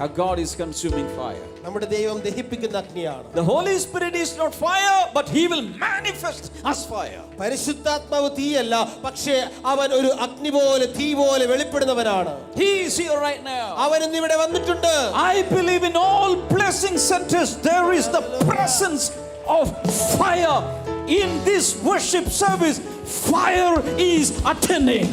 A: Our God is consuming fire.
B: നമ്മുടെ ദൈവം ദഹിപ്പിക്കുന്ന അഗ്നിയാണ്.
A: The Holy Spirit is not fire, but He will manifest as fire.
B: പരിശുദ്ധാത്മാവ് തീയല്ല, പക്ഷേ അവൻ ഒരു അഗ്നി പോലെ തീ പോലെ വെളിപ്പെടുന്നവനാണ്.
A: He is here right now.
B: അവൻ ഇന്ന് ഇവിടെ വന്നിട്ടുണ്ട്.
A: I believe in all blessing centers there is the presence of fire. In this worship service, fire is attending.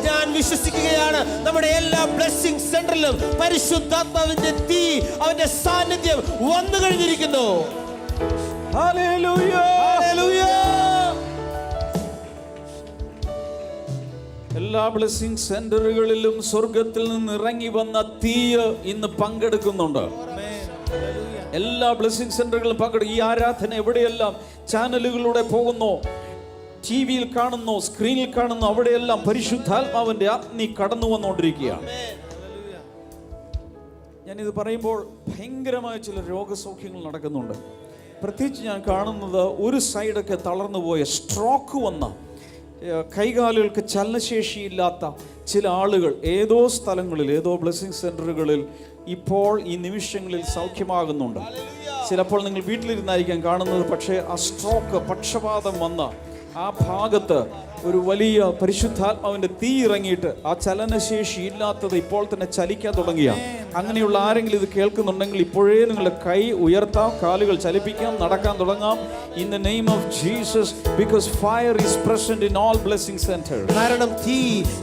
B: ഞാൻ വിശ്വസിക്കുകയാണ് നമ്മുടെ എല്ലാ ബ്ലെസ്സിംഗ് സെന്ററിലും പരിശുദ്ധാത്മാവിന്റെ തീ, അവന്റെ സാന്നിധ്യം വന്നു കഴിഞ്ഞിരിക്കുന്നു.
A: Hallelujah.
B: ഹല്ലേലൂയ.
A: എല്ലാ ബ്ലെസ്സിംഗ് സെന്ററുകളിലും സ്വർഗത്തിൽ നിന്ന് ഇറങ്ങി വന്ന തീ ഇന്ന് പങ്കെടുക്കുന്നുണ്ട്. എല്ലാ ബ്ലെസ്സിംഗ് സെന്ററുകളിലും പങ്കെടുക്കും. ഈ ആരാധന എവിടെയെല്ലാം ചാനലുകളിലൂടെ പോകുന്നു, ടിവിയിൽ കാണുന്നു, സ്ക്രീനിൽ കാണുന്നു, അവിടെയെല്ലാം പരിശുദ്ധാത്മാവിന്റെ അഗ്നി കടന്നു വന്നുകൊണ്ടിരിക്കുകയാണ്. ഞാനിത് പറയുമ്പോൾ ഭയങ്കരമായ ചില രോഗസൗഖ്യങ്ങൾ നടക്കുന്നുണ്ട്. പ്രത്യേകിച്ച് ഞാൻ കാണുന്നത് ഒരു സൈഡൊക്കെ തളർന്നു പോയ, സ്ട്രോക്ക് വന്ന, കൈകാലുകൾക്ക് ചലനശേഷിയില്ലാത്ത ചില ആളുകൾ ഏതോ സ്ഥലങ്ങളിൽ, ഏതോ ബ്ലെസ്സിംഗ് സെന്ററുകളിൽ ഇപ്പോൾ ഈ നിമിഷങ്ങളിൽ സൗഖ്യമാകുന്നുണ്ട്. ചിലപ്പോൾ നിങ്ങൾ വീട്ടിലിരുന്നായിരിക്കാം കാണുന്നത്, പക്ഷേ ആ സ്ട്രോക്ക്, പക്ഷപാതം വന്ന ആ ഭാഗത്ത് ഒരു വലിയ പരിശുദ്ധാത്മാവിന്റെ തീ ഇറങ്ങിയിട്ട് ആ ചലനശേഷി ഇല്ലാത്തത് ഇപ്പോൾ തന്നെ ചലിക്കാൻ തുടങ്ങിയ, അങ്ങനെയുള്ള ആരെങ്കിലും ഇത് കേൾക്കുന്നുണ്ടെങ്കിൽ ഇപ്പോഴേ നിങ്ങളുടെ കൈ ഉയർത്താം, കാലുകൾ ചലിപ്പിക്കാം, നടക്കാൻ തുടങ്ങാം. In the name of Jesus, because fire is present in all blessing centers.
B: കാരണം തീ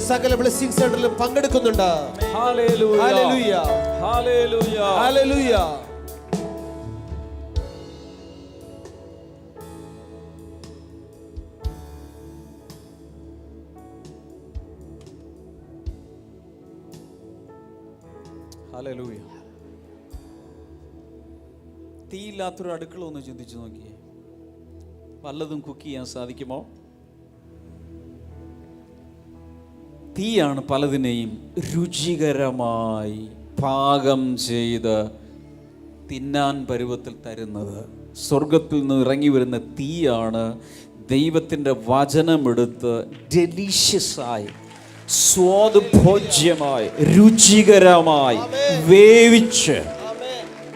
B: സകല ബ്ലെസ്സിംഗ് സെന്ററിലും പങ്കെടുക്കുന്നുണ്ട്.
A: Hallelujah.
B: Hallelujah.
A: Hallelujah.
B: Hallelujah.
A: Hallelujah. തീയില്ലാത്തൊരു അടുക്കള ഒന്ന് ചിന്തിച്ചു നോക്കിയേ. വല്ലതും കുക്ക് ചെയ്യാൻ സാധിക്കുമോ? തീയാണ് പലതിനെയും രുചികരമായി പാകം ചെയ്ത് തിന്നാൻ പരുവത്തിൽ തരുന്നത്. സ്വർഗത്തിൽ നിന്ന് ഇറങ്ങി വരുന്ന തീയാണ് ദൈവത്തിൻ്റെ വചനമെടുത്ത് ഡെലീഷ്യസായി, സ്വാദുഭോജ്യമായി, രുചികരമായി വേവിച്ച്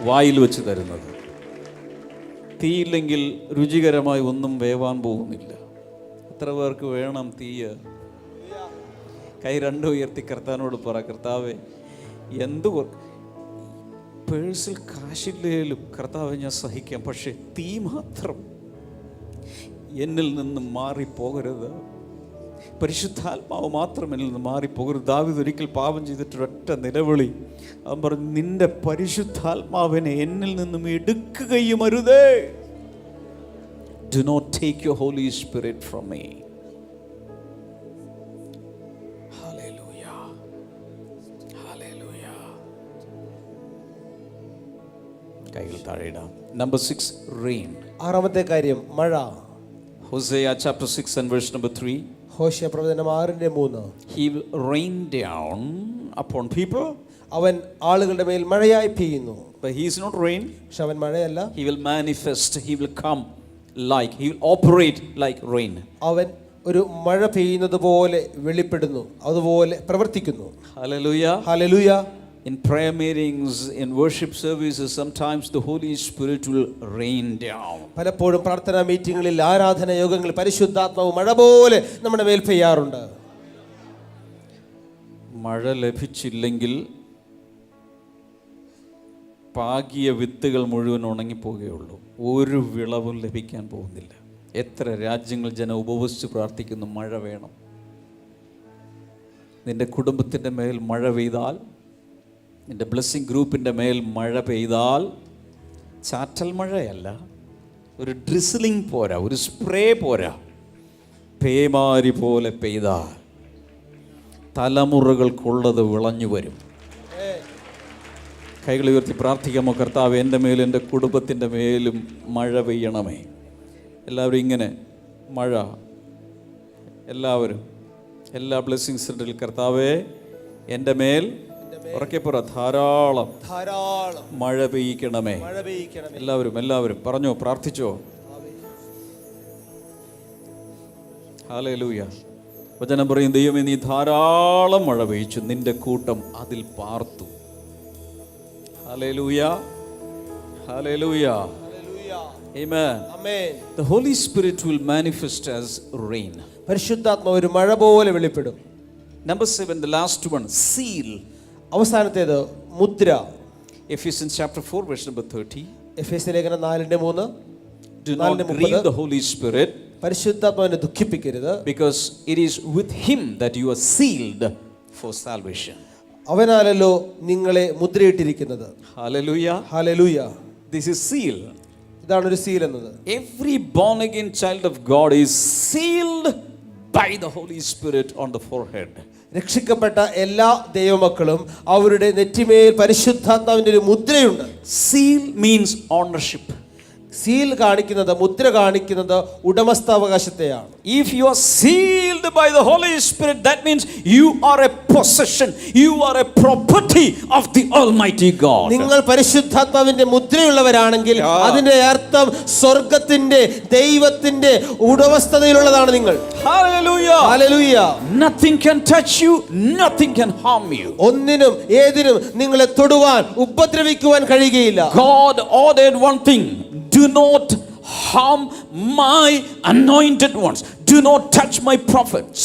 A: വായിൽ വെച്ച് തരുന്നത്. തീയില്ലെങ്കിൽ രുചികരമായി ഒന്നും വേവാൻ പോകുന്നില്ല. എത്ര പേർക്ക് വേണം തീയ്? കൈ രണ്ടും ഉയർത്തി കർത്താവിനോട് പറ, കർത്താവേ, എന്ത് പേഴ്സിൽ കാശില്ലേലും കർത്താവെ ഞാൻ സഹിക്കാം, പക്ഷേ തീ മാത്രം എന്നിൽ നിന്ന് മാറിപ്പോകരുത്. പരിശുദ്ധാത്മാവ് മാത്രം എന്നിൽ നിന്ന് മാറിപ്പോകരുത്. ദാവീദ് ഒരിക്കൽ പാപം ചെയ്തിട്ടൊരൊറ്റ നിലവിളി, അവൻ പറഞ്ഞു, നിന്റെ പരിശുദ്ധാത്മാവിനെ എന്നിൽ നിന്നും എടുക്കുകയും അരുതേ. Do not take your Holy Spirit from me. Hallelujah. Hallelujah. കൈകൾ താഴെയിടാം. Number 6, rain.
B: ആറാമത്തെ കാര്യം മഴ.
A: Hosea chapter 6 and verse number 3.
B: Hosea പ്രവചനം 6:3.
A: He will rain down upon people.
B: അവൻ ആളുകളുടെ മേൽ മഴയായി പെയ്യുന്നു.
A: But he is not rain.
B: പക്ഷെ അവൻ മഴയല്ല.
A: He will manifest. He will come like, he will operate like rain.
B: അവൻ ഒരു മഴ പെയ്യുന്നത് പോലെ വെളിപ്പെടുന്നു, അതുപോലെ പ്രവർത്തിക്കുന്നു.
A: Hallelujah.
B: Hallelujah.
A: In prayer meetings, in worship services, sometimes the Holy Spirit will rain down.
B: പലപ്പോഴും പ്രാർത്ഥനാ മീറ്റിങ്ങുകളിൽ, ആരാധന യോഗങ്ങളിൽ പരിശുദ്ധാത്മാവ് മഴ പോലെ നമ്മുടെ മേൽ പെയ്യാറുണ്ട്.
A: മഴ ലഭിച്ചില്ലെങ്കിൽ പാകിയ വിത്തുകൾ മുഴുവൻ ഉണങ്ങിപ്പോകുകയുള്ളൂ. ഒരു വിളവും ലഭിക്കാൻ പോകുന്നില്ല. എത്ര രാജ്യങ്ങൾ ജനം ഉപവസിച്ച് പ്രാർത്ഥിക്കുന്നു, മഴ വേണം. നിന്റെ കുടുംബത്തിൻ്റെ മേൽ മഴ പെയ്താൽ, നിന്റെ ബ്ലെസ്സിങ് ഗ്രൂപ്പിൻ്റെ മേൽ മഴ പെയ്താൽ, ചാറ്റൽ മഴയല്ല, ഒരു ഡ്രിസിലിംഗ് പോരാ, ഒരു സ്പ്രേ പോരാ, പേമാരി പോലെ പെയ്താൽ തലമുറകൾക്കുള്ളത് വിളഞ്ഞു വരും. കൈകൾ ഉയർത്തി പ്രാർത്ഥിക്കാമോ? കർത്താവ്, എൻ്റെ മേലും എൻ്റെ കുടുംബത്തിൻ്റെ മേലും മഴ പെയ്യണമേ. എല്ലാവരും ഇങ്ങനെ മഴ, എല്ലാവരും എല്ലാ ബ്ലെസ്സിങ് സെൻ്ററിൽ, കർത്താവേ, എൻ്റെ മേൽ ഉറക്കെ പറ, ധാരാളം
B: ധാരാളം
A: മഴ പെയ്യിക്കണമേ.
B: മഴ പെയ്യിക്കണമേ.
A: എല്ലാവരും പറഞ്ഞോ, പ്രാർത്ഥിച്ചോ. ഹല്ലേലൂയ. വചനം പറയും, ദൈവമേ നീ ധാരാളം മഴ പെയ്ച്ചു, നിന്റെ കൂട്ടം അതിൽ പാർത്തു. Hallelujah, hallelujah. Amen.
B: Amen.
A: The Holy Spirit will manifest as rain.
B: പരിശുദ്ധാത്മാവ് ഒരു മഴ പോലെ വെളിപ്പെടും.
A: Number 7, the last one, seal.
B: അവസാനത്തേത് മുദ്ര.
A: Ephesians chapter 4 verse number 30.
B: എഫേസ്യ ലേഖനം 4:3.
A: Do not grieve the Holy Spirit,
B: പരിശുദ്ധാത്മാവിനെ ദുഃഖിപ്പിക്കരുത്.
A: because it is with him that you are sealed for salvation.
B: അവനാലല്ലോ നിങ്ങളെ മുദ്രയിട്ടിരിക്കുന്നത്.
A: Hallelujah.
B: Hallelujah.
A: This is seal.
B: ഇതാണ് ഒരു സീൽ എന്നത്.
A: Every born again child of God is sealed by the Holy Spirit on the forehead.
B: രക്ഷിക്കപ്പെട്ട എല്ലാ ദൈവമക്കളും അവരുടെ നെറ്റിമേൽ പരിശുദ്ധാത്മാവിന്റെ ഒരു മുദ്രയുണ്ട്.
A: Seal means ownership.
B: സീൽ കാണിക്കുന്നത്, മുദ്ര കാണിക്കുന്നത് ഉടമസ്ഥാവകാശത്തെയാണ്.
A: If you are sealed by the Holy Spirit, that means you are a possession, you are a property of the Almighty God.
B: നിങ്ങൾ പരിശുദ്ധാത്മാവിന്റെ മുദ്രയുള്ളവരാണെങ്കിൽ അതിന്റെ അർത്ഥം സ്വർഗത്തിന്റെ ദൈവത്തിന്റെ ഉടമസ്ഥതയിലുള്ളതാണ് നിങ്ങൾ.
A: Hallelujah.
B: Hallelujah.
A: Nothing can touch you, nothing can harm you.
B: ഒന്നിനും ഏതിനും നിങ്ങളെ തൊടുവാൻ ഉപദ്രവിക്കുവാൻ കഴിയുകയില്ല.
A: God ordered one thing: do not harm my anointed ones, do not touch my prophets.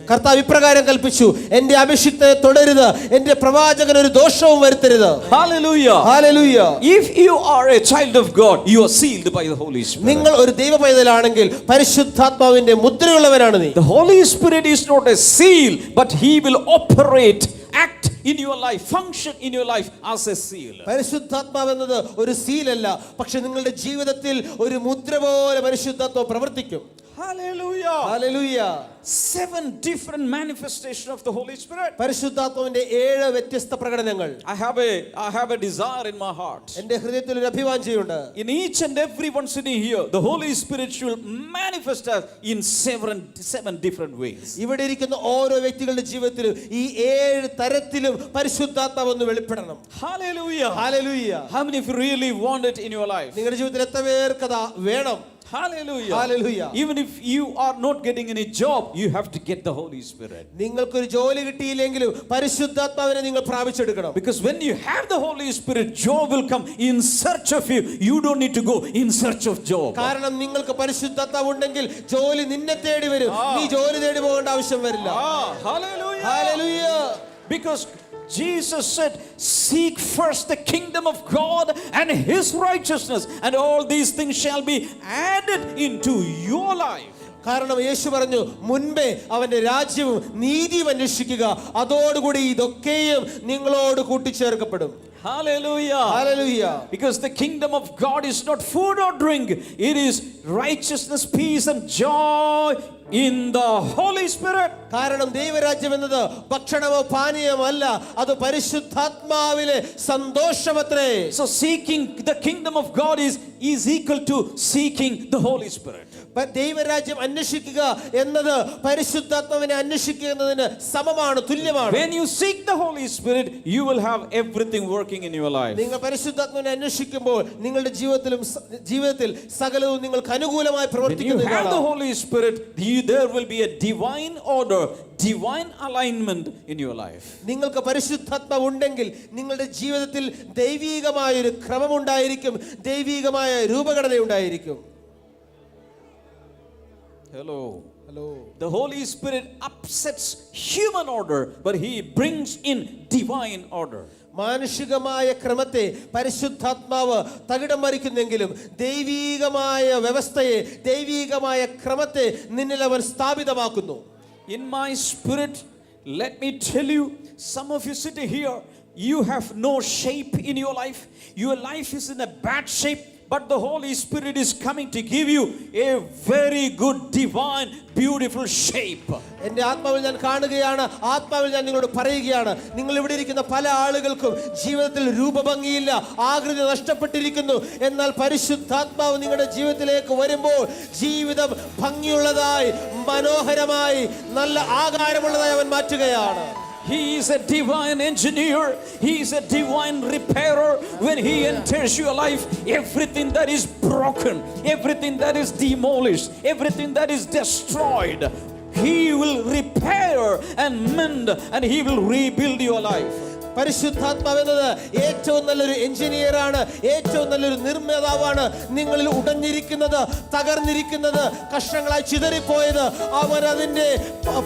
B: കർത്താവ് ഇപ്രകാരം കൽപ്പിച്ചു, എന്റെ അഭിഷിക്തനെ തൊടരുത്, എന്റെ പ്രവാചകന് ഒരു ദോഷവും വരുത്തരുത്.
A: Hallelujah.
B: Hallelujah.
A: If you are a child of God, you are sealed by the Holy Spirit.
B: നിങ്ങൾ ഒരു ദൈവ പൈതലാണെങ്കിൽ പരിശുദ്ധാത്മാവിന്റെ മുദ്രയുള്ളവരാണ് നീ.
A: The Holy Spirit is not a seal, but he will operate, act in your life, function in your life as a seal.
B: പരിശുദ്ധാത്മാവ് എന്നത് ഒരു സീലല്ല, പക്ഷെ നിങ്ങളുടെ ജീവിതത്തിൽ ഒരു മുദ്ര പോലെ പരിശുദ്ധാത്മാവ് പ്രവർത്തിക്കും.
A: Hallelujah.
B: Hallelujah.
A: 7 different manifestations of the Holy Spirit.
B: പരിശുദ്ധാത്മാവിന്റെ 7 വ്യത്യസ്ത പ്രകടനങ്ങൾ.
A: I have a desire in my heart.
B: എന്റെ ഹൃദയത്തിൽ ഒരു അഭിവാഞ്ചയുണ്ട്.
A: In each and every one sitting here, the Holy Spirit should manifest us in 7 different ways.
B: ഇവിടെ ഇരിക്കുന്ന ഓരോ വ്യക്തികളുടെ ജീവിതത്തിലും ഈ 7 തരത്തിലും പരിശുദ്ധാത്മാവ് ഒന്ന് വെളിപ്പെടണം.
A: Hallelujah.
B: Hallelujah.
A: How many of you really want it in your life?
B: നിങ്ങളുടെ ജീവിതത്തിൽ എത്ര പേർക്ക് അത് വേണം?
A: Hallelujah.
B: Hallelujah.
A: Even if you are not getting any job, you have to get the Holy Spirit.
B: നിങ്ങൾക്കൊരു ജോലി കിട്ടിയില്ലെങ്കിലും പരിശുദ്ധാത്മാവിനെ നിങ്ങൾ പ്രാപിച്ചെടുക്കണം.
A: Because when you have the Holy Spirit, job will come in search of you. You don't need to go in search of job.
B: കാരണം നിങ്ങൾക്ക് പരിശുദ്ധാത്മാവ് ഉണ്ടെങ്കിൽ ജോലി നിന്നെ തേടി വരും. നീ ജോലി തേടി പോകേണ്ട ആവശ്യം വരില്ല.
A: Hallelujah.
B: Hallelujah.
A: Because Jesus said, seek first the kingdom of God and his righteousness, and all these things shall be added into your life.
B: കാരണം യേശു പറഞ്ഞു, മുൻപേ അവന്റെ രാജ്യവും നീതിയും അന്വേഷിക്കുക, അതോടുകൂടി ഇതൊക്കെയും നിങ്ങളോട് കൂട്ടിച്ചേർക്കപ്പെടും.
A: Hallelujah.
B: Hallelujah.
A: Because the kingdom of God is not food or drink, it is righteousness, peace and joy in the Holy Spirit.
B: കാരണം ദൈവരാജ്യം എന്നത് ഭക്ഷണമോ പാനീയമോ അല്ല, അത് പരിശുദ്ധാത്മാവിലെ സന്തോഷമത്രേ.
A: So seeking the kingdom of God is equal to seeking the Holy Spirit.
B: ദൈവരാജ്യം അന്വേഷിക്കുക എന്നത് പരിശുദ്ധാത്മാവിനെ അന്വേഷിക്കുക എന്നതിന് സമമാണ്, തുല്യമാണ്.
A: When you seek the Holy Spirit, you will have everything working in your life.
B: നിങ്ങൾ പരിശുദ്ധാത്മാവിനെ അന്വേഷിക്കുമ്പോൾ നിങ്ങളുടെ ജീവിതത്തിൽ സകലവും നിങ്ങൾക്ക് അനുകൂലമായി
A: When you have the
B: പ്രവർത്തിക്കുന്നു.
A: Holy Spirit, there will be a divine order, divine alignment in your life.
B: നിങ്ങൾക്ക് പരിശുദ്ധാത്മാവ് ഉണ്ടെങ്കിൽ നിങ്ങളുടെ ജീവിതത്തിൽ ദൈവീകമായ ഒരു ക്രമമുണ്ടായിരിക്കും, ദൈവീകമായ രൂപഘടന ഉണ്ടായിരിക്കും.
A: Hello.
B: Hello.
A: The Holy Spirit upsets human order, but he brings in divine order.
B: മാനുഷികമായ ക്രമത്തെ പരിശുദ്ധാത്മാവ് തകിടം മറിക്കുന്നെങ്കിലും ദൈവീകമായ വ്യവസ്ഥയെ, ദൈവീകമായ ക്രമത്തെ നിന്നിൽ അവൻ സ്ഥാപിതമാക്കുന്നു.
A: In my spirit, let me tell you, some of you sitting here, you have no shape in your life. Your life is in a bad shape. But the Holy Spirit is coming to give you a very good, divine, beautiful shape.
B: എൻ്റെ ആത്മാവിൽ ഞാൻ കാണുകയാണ്, ആത്മാവിൽ ഞാൻ നിങ്ങളോട് പറയുകയാണ്, നിങ്ങൾ ഇവിടെ ഇരിക്കുന്ന പല ആളുകൾക്കും ജീവിതത്തിൽ രൂപഭംഗിയില്ല, ആകൃതി നഷ്ടപ്പെട്ടിരിക്കുന്നു. എന്നാൽ പരിശുദ്ധാത്മാവ് നിങ്ങളുടെ ജീവിതത്തിലേക്ക് വരുമ്പോൾ ജീവിതം ഭംഗിയുള്ളതായി, മനോഹരമായി, നല്ല ആകാരമുള്ളതായി അവൻ മാറ്റുകയാണ്.
A: He is a divine engineer. He is a divine repairer. When He enters your life, everything that is broken, everything that is demolished, everything that is destroyed, He will repair and mend, and He will rebuild your life.
B: പരിശുദ്ധാത്മാവെന്നത് ഏറ്റവും നല്ലൊരു എഞ്ചിനീയറാണ്, ഏറ്റവും നല്ലൊരു നിർമ്മാതാവാണ്. നിങ്ങളിൽ ഉടഞ്ഞിരിക്കുന്നത്, തകർന്നിരിക്കുന്നത്, കഷ്ണങ്ങളായി ചിതറിപ്പോയത് അവർ അതിൻ്റെ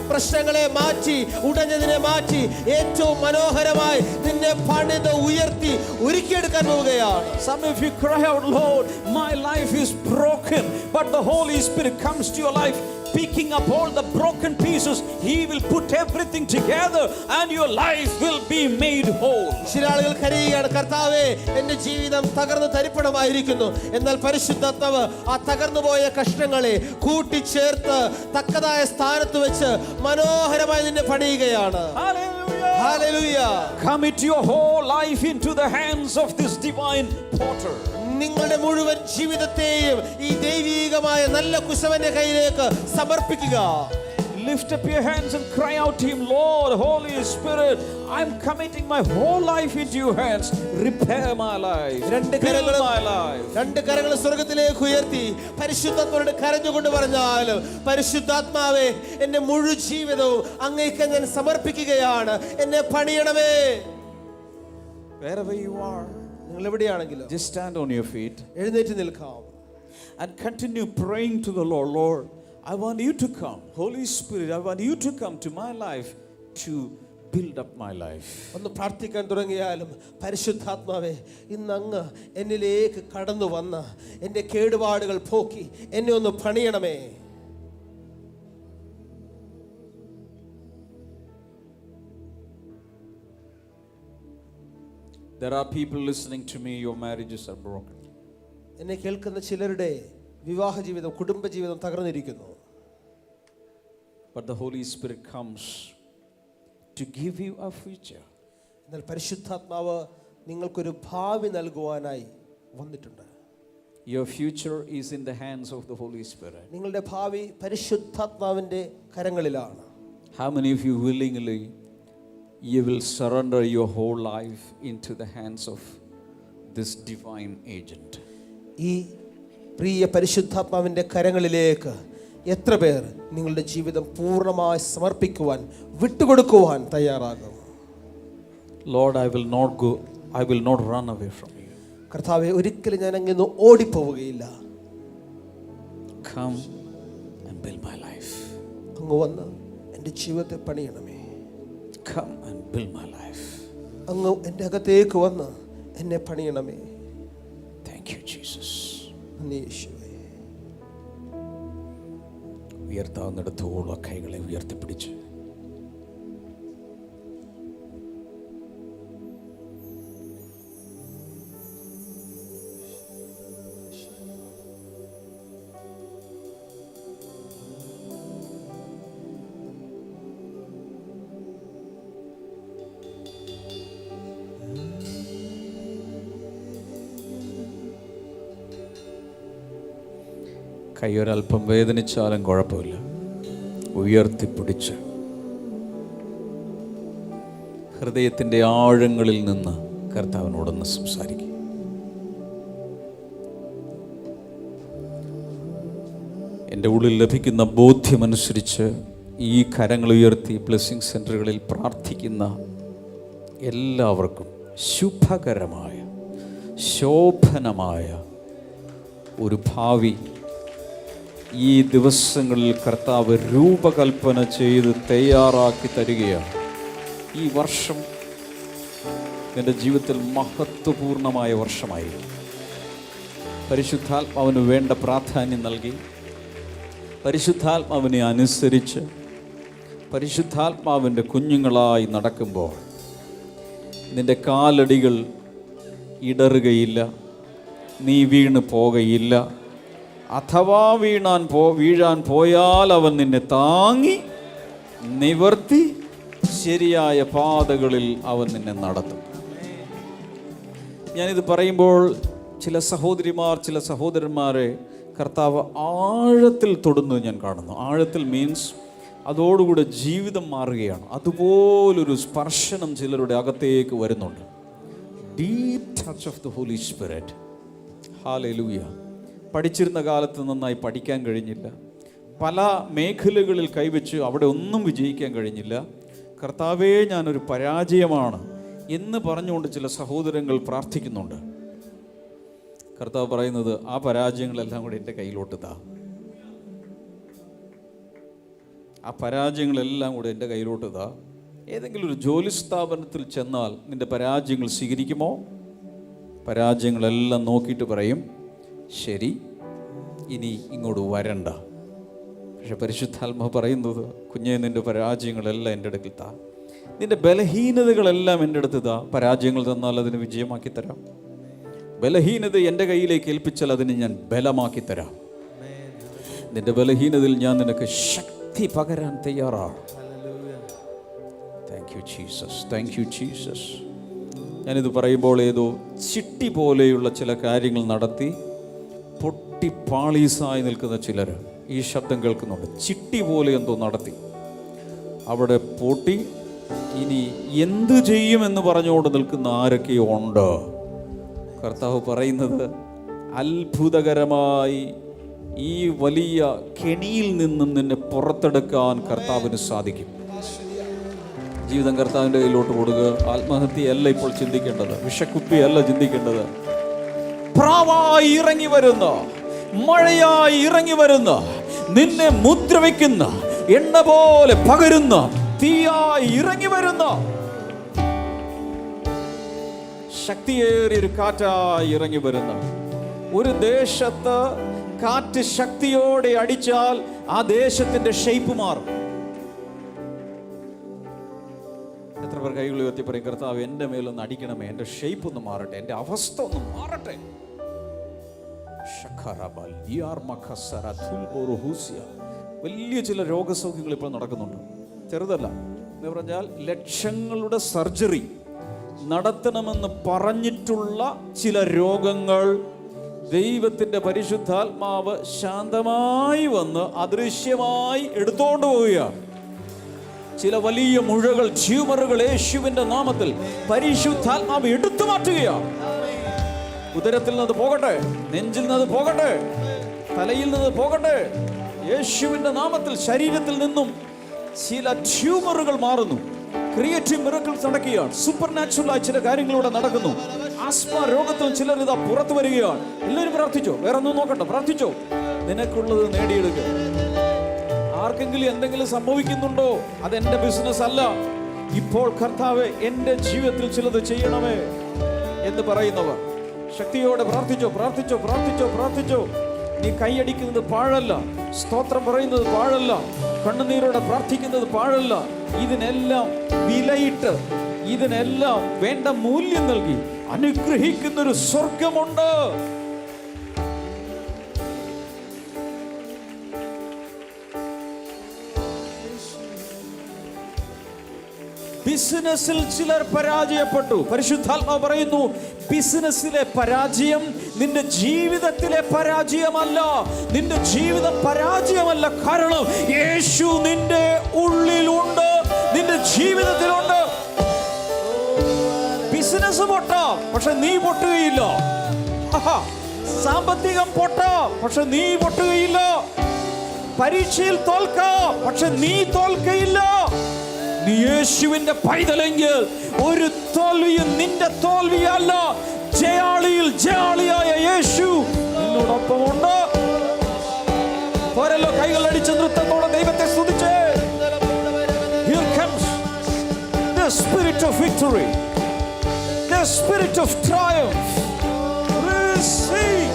B: പ്രശ്നങ്ങളെ മാറ്റി, ഉടഞ്ഞതിനെ മാറ്റി ഏറ്റവും മനോഹരമായി നിന്നെ പണിത് ഉയർത്തി ഒരുക്കിയെടുക്കാൻ പോവുകയാണ്.
A: Some of you cry out, Lord, my life is broken, but the Holy Spirit comes to your life, picking up all the broken pieces. He will put everything together and your life will be made whole.
B: ചില ആളുകൾ കരയുകയാണ്, കർത്താവേ എൻ്റെ ജീവിതം തകർന്ന് തരിപ്പണമായിരിക്കുന്നു. എന്നാൽ പരിശുദ്ധാത്മാവ് ആ തകർന്നുപോയ കഷ്ണങ്ങളെ കൂട്ടിച്ചേർത്ത് തക്കതായ സ്ഥാനത്ത് വെച്ച് മനോഹരമായി നിന്നെ പണിയുകയാണ്.
A: Hallelujah.
B: Hallelujah.
A: Commit your whole life into the hands of this divine potter.
B: നിങ്ങളുടെ മുഴുവൻ ജീവിതത്തെയും ഈ ദൈവീകമായ നല്ല കുശവന്റെ കയ്യിലേക്ക് സമർപ്പിക്കുക.
A: Lift up your hands and cry out to Him, Lord, Holy Spirit, I'm committing my whole life into your hands. Repair my life. Build my life.
B: രണ്ട് കരങ്ങളും സ്വർഗ്ഗത്തിലേക്ക് ഉയർത്തി പരിശുദ്ധാത്മാവോട് കരഞ്ഞുകൊണ്ട് പറഞ്ഞാലും, പരിശുദ്ധാത്മാവേ എന്റെ മുഴുവൻ ജീവിതവും അങ്ങേക്ക് ഞാൻ സമർപ്പിക്കുകയാണ്, എന്നെ പണിയണമേ.
A: Wherever you are,
B: നിങ്ങൾ എവിടെയാണെങ്കിലും
A: just stand on your feet
B: എഴുന്നേറ്റ് നിൽക്കാം
A: and continue praying to the Lord. Lord, I want you to come. Holy Spirit, I want you to come to my life to build up my life.
B: ഒന്ന് പ്രാർത്ഥിക്കാൻ തുടങ്ങിയാലും, പരിശുദ്ധാത്മാവേ ഇന്ന് അങ്ങ് എന്നിലേക്ക് കടന്നു വന്ന് എൻ്റെ കേടുപാടുകൾ പോക്കി എന്നെ ഒന്ന് പണിയണമേ.
A: There are people listening to me, your marriages are broken.
B: എന്നെ കേൾക്കുന്ന ചിലരുടെ വിവാഹ ജീവിതം, കുടുംബ ജീവിതം തകർന്നിരിക്കുന്നു.
A: But the Holy Spirit comes to give you a future.
B: എന്നാൽ പരിശുദ്ധാത്മാവ് നിങ്ങൾക്കൊരു ഭാവി നൽകുവാനായി വന്നിട്ടുണ്ട്.
A: Your future is in the hands of the Holy Spirit.
B: നിങ്ങളുടെ ഭാവി പരിശുദ്ധാത്മാവിൻ്റെ കരങ്ങളിലാണ്.
A: How many of you willingly you will surrender your whole life into the hands of this divine agent?
B: ഈ പ്രിയ പരിശുദ്ധാത്മാവിൻ്റെ കരങ്ങളിലേക്ക് എത്ര പേർ നിങ്ങളുടെ ജീവിതം പൂർണ്ണമായി സമർപ്പിക്കുവാൻ, വിട്ടുകൊടുക്കുവാൻ തയ്യാറാകും?
A: Lord, I will not run away from you.
B: കർത്താവേ, ഒരിക്കലും ഞാൻ അങ്ങ് ഓടിപ്പോവുകയില്ല.
A: Come and build my life.
B: അങ്ങ് വന്ന് എൻ്റെ ജീവിതത്തെ പണിയണമേ.
A: Come and build my life.
B: അങ്ങ് എൻ്റെ അകത്തേക്ക് വന്ന് എന്നെ പണിയണമേ.
A: Thank you, Jesus.
B: നന്ദി യേശുവേ.
A: ഉയർത്താവുന്നിടത്തോളം കൈകളെ ഉയർത്തിപ്പിടിച്ച് കൈയൊരൽപ്പം വേദനിച്ചാലും കുഴപ്പമില്ല, ഉയർത്തിപ്പിടിച്ച് ഹൃദയത്തിൻ്റെ ആഴങ്ങളിൽ നിന്ന് കർത്താവിനോടൊന്ന് സംസാരിക്കും. എൻ്റെ ഉള്ളിൽ ലഭിക്കുന്ന ബോധ്യമനുസരിച്ച് ഈ കരങ്ങൾ ഉയർത്തി ബ്ലെസ്സിങ് സെൻ്ററുകളിൽ പ്രാർത്ഥിക്കുന്ന എല്ലാവർക്കും ശുഭകരമായ, ശോഭനമായ ഒരു ഭാവി ഈ ദിവസങ്ങളിൽ കർത്താവ് രൂപകൽപ്പന ചെയ്ത് തയ്യാറാക്കി തരികയാണ്. ഈ വർഷം എൻ്റെ ജീവിതത്തിൽ മഹത്വപൂർണമായ വർഷമായിരിക്കും. പരിശുദ്ധാത്മാവിന് വേണ്ട പ്രാധാന്യം നൽകി, പരിശുദ്ധാത്മാവിനെ അനുസരിച്ച്, പരിശുദ്ധാത്മാവിൻ്റെ കുഞ്ഞുങ്ങളായി നടക്കുമ്പോൾ നിൻ്റെ കാലടികൾ ഇടറുകയില്ല, നീ വീണ് പോകയില്ല. അഥവാ വീഴാൻ പോയാൽ അവൻ നിന്നെ താങ്ങി നിവർത്തി ശരിയായ പാതകളിൽ അവൻ നിന്നെ നടത്തും. ഞാനിത് പറയുമ്പോൾ ചില സഹോദരിമാർ, ചില സഹോദരന്മാരെ കർത്താവ് ആഴത്തിൽ തൊടുന്നത് ഞാൻ കാണുന്നു. ആഴത്തിൽ മീൻസ് അതോടുകൂടെ ജീവിതം മാറുകയാണ്. അതുപോലൊരു സ്പർശനം ചിലരുടെ അകത്തേക്ക് വരുന്നുണ്ട്. Deep touch of the holy spirit. Hallelujah. പഠിച്ചിരുന്ന കാലത്ത് നന്നായി പഠിക്കാൻ കഴിഞ്ഞില്ല, പല മേഖലകളിൽ കൈവച്ച് അവിടെ ഒന്നും വിജയിക്കാൻ കഴിഞ്ഞില്ല. കർത്താവേ, ഞാനൊരു പരാജയമാണ് എന്ന് പറഞ്ഞുകൊണ്ട് ചില സഹോദരങ്ങൾ പ്രാർത്ഥിക്കുന്നുണ്ട്. കർത്താവ് പറയുന്നത്, ആ പരാജയങ്ങളെല്ലാം കൂടി എൻ്റെ കയ്യിലോട്ട് താ. ആ പരാജയങ്ങളെല്ലാം കൂടെ എൻ്റെ കയ്യിലോട്ട് താ. ഏതെങ്കിലും ഒരു ജോലി സ്ഥാപനത്തിൽ ചെന്നാൽ നിൻ്റെ പരാജയങ്ങൾ സ്വീകരിക്കുമോ? പരാജയങ്ങളെല്ലാം നോക്കിയിട്ട് പറയും, ശരി, ഇനി ഇങ്ങോട്ട് വരണ്ട. പക്ഷെ പരിശുദ്ധാത്മാവ് പറയുന്നത്, കുഞ്ഞെ, നിൻ്റെ പരാജയങ്ങളെല്ലാം എൻ്റെ അടുക്കൽ താ. നിൻ്റെ ബലഹീനതകളെല്ലാം എൻ്റെ അടുത്ത് താ. പരാജയങ്ങൾ തന്നാൽ അതിന് വിജയമാക്കി തരാം. ബലഹീനത എൻ്റെ കയ്യിലേക്ക് ഏൽപ്പിച്ചാൽ അതിനെ ഞാൻ ബലമാക്കി തരാം. നിൻ്റെ ബലഹീനതയിൽ ഞാൻ നിനക്ക് ശക്തി പകരാൻ തയ്യാറാണ്. Thank you Jesus, thank you Jesus. ഞാനിത് പറയുമ്പോൾ ഏതോ ചിട്ടി പോലെയുള്ള ചില കാര്യങ്ങൾ നടത്തി പൊട്ടിപ്പാളീസായി നിൽക്കുന്ന ചിലർ ഈ ശബ്ദം കേൾക്കുന്നുണ്ട്. ചിട്ടി പോലെ എന്തോ നടത്തി അവിടെ പൊട്ടി, ഇനി എന്തു ചെയ്യുമെന്ന് പറഞ്ഞുകൊണ്ട് നിൽക്കുന്ന ആരൊക്കെയോ ഉണ്ട്. കർത്താവ് പറയുന്നത്, അത്ഭുതകരമായി ഈ വലിയ കെണിയിൽ നിന്നും നിന്നെ പുറത്തെടുക്കാൻ കർത്താവിന് സാധിക്കും. ജീവിതം കർത്താവിൻ്റെ കയ്യിലോട്ട് കൊടുക്കുക. ആത്മഹത്യയല്ല ഇപ്പോൾ ചിന്തിക്കേണ്ടത്, വിഷക്കുപ്പിയല്ല ചിന്തിക്കേണ്ടത്. പ്രാവായി ഇറങ്ങി വരുന്ന, മഴയായി ഇറങ്ങി വരുന്ന, നിന്നെ മുദ്ര വയ്ക്കുന്ന, എണ്ണ പോലെ പകരുന്ന, തീയായി ഇറങ്ങി വരുന്ന ശക്തിയേറിയൊരു കാറ്റായി ഇറങ്ങി വരുന്ന ഒരു ദേശത്ത് കാറ്റ് ശക്തിയോടെ അടിച്ചാൽ ആ ദേശത്തിന്റെ ഷേപ്പ് മാറും. എത്ര പേർ കൈകൾ ഉയർത്തി പറയും, കർത്താവ് എൻ്റെ മേലൊന്ന് അടിക്കണമേ, എൻ്റെ ഷേപ്പ് ഒന്ന് മാറട്ടെ, എൻ്റെ അവസ്ഥ ഒന്ന് മാറട്ടെ. വലിയ ചില രോഗസൗഖ്യങ്ങൾ ഇപ്പോൾ നടക്കുന്നുണ്ട്. ചെറുതല്ല എന്ന് പറഞ്ഞാൽ ലക്ഷങ്ങളുടെ സർജറി നടത്തണമെന്ന് പറഞ്ഞിട്ടുള്ള ചില രോഗങ്ങൾ ദൈവത്തിൻ്റെ പരിശുദ്ധാത്മാവ് ശാന്തമായി വന്ന് അദൃശ്യമായി എടുത്തോണ്ട് പോവുകയാണ്. ചില വലിയ മുഴകൾ, ട്യൂമറുകൾ യേശുവിൻ്റെ നാമത്തിൽ പരിശുദ്ധാത്മാവ് എടുത്തു മാറ്റുകയാണ്. ഉദരത്തിൽ നിന്ന് പോകട്ടെ, നെഞ്ചിൽ നിന്ന് പോകട്ടെ, തലയിൽ നിന്ന് പോകട്ടെ. യേശുവിൻ്റെ നാമത്തിൽ ശരീരത്തിൽ നിന്നും ചില ട്യൂമറുകൾ മാറുന്നു. ക്രിയേറ്റീവ് മിറക്കിൾസ് നടക്കുകയാണ്. സൂപ്പർ നാച്ചുറലായി ചില കാര്യങ്ങളിലൂടെ നടക്കുന്നു. ആസ്മ രോഗത്തിൽ ചിലർ ഇതാ പുറത്തു വരികയാണ്. എല്ലാവരും പ്രാർത്ഥിച്ചോ, വേറെ ഒന്നും നോക്കണ്ട, പ്രാർത്ഥിച്ചോ. നിനക്കുള്ളത് നേടിയെടുക്കുക. ആർക്കെങ്കിലും എന്തെങ്കിലും സംഭവിക്കുന്നുണ്ടോ? അതെന്റെ ബിസിനസ് അല്ല. ഇപ്പോൾ കർത്താവേ, എൻ്റെ ജീവിതത്തിൽ ചിലത് ചെയ്യണമേ എന്ന് പറയുന്നവർ ശക്തിയോടെ പ്രാർത്ഥിച്ചോ, പ്രാർത്ഥിച്ചോ, പ്രാർത്ഥിച്ചോ, പ്രാർത്ഥിച്ചോ. നീ കൈയടിക്കുന്നത് പാഴല്ല, സ്തോത്രം പറയുന്നത് പാഴല്ല, കണ്ണുനീരോടെ പ്രാർത്ഥിക്കുന്നത് പാഴല്ല. ഇതിനെല്ലാം വിലയിട്ട്, ഇതിനെല്ലാം വേണ്ട മൂല്യം നൽകി അനുഗ്രഹിക്കുന്നൊരു സ്വർഗമുണ്ട്. ബിസിനസ്സിൽ ചിലർ പരാജയപ്പെട്ടു. പരിശുദ്ധാത്മാവ് പറയുന്നു, ബിസിനസ്സിലെ പരാജയം നിന്റെ ജീവിതത്തിലെ പരാജയമല്ല. നിന്റെ ജീവിതം പരാജയമല്ല. കാരണം യേശു നിന്റെ ഉള്ളിലുണ്ട്, നിന്റെ ജീവിതത്തിലുണ്ട്. ബിസിനസ് പൊട്ടാം, പക്ഷെ നീ പൊട്ടുകയില്ല. സാമ്പത്തികം പൊട്ടാം, പക്ഷെ നീ പൊട്ടുകയില്ല. പരീക്ഷയിൽ തോൽക്കാം, പക്ഷെ നീ തോൽക്കയില്ല. നീ യേശുവിന്റെ പൈതലെങ്കിൽ ഒരു തോൽവിയും നിന്റെ തോൽവിയല്ല. ജയാളിയിൽ ജയാളിയായ യേശു നിന്നോടൊപ്പമുണ്ട്. പോരല്ലോ, കൈകൾ അടിച്ച് നൃത്തത്തോടെ ദൈവത്തെ സ്തുതിച്ചേ. Here comes the spirit of victory, the spirit of triumph. Receive.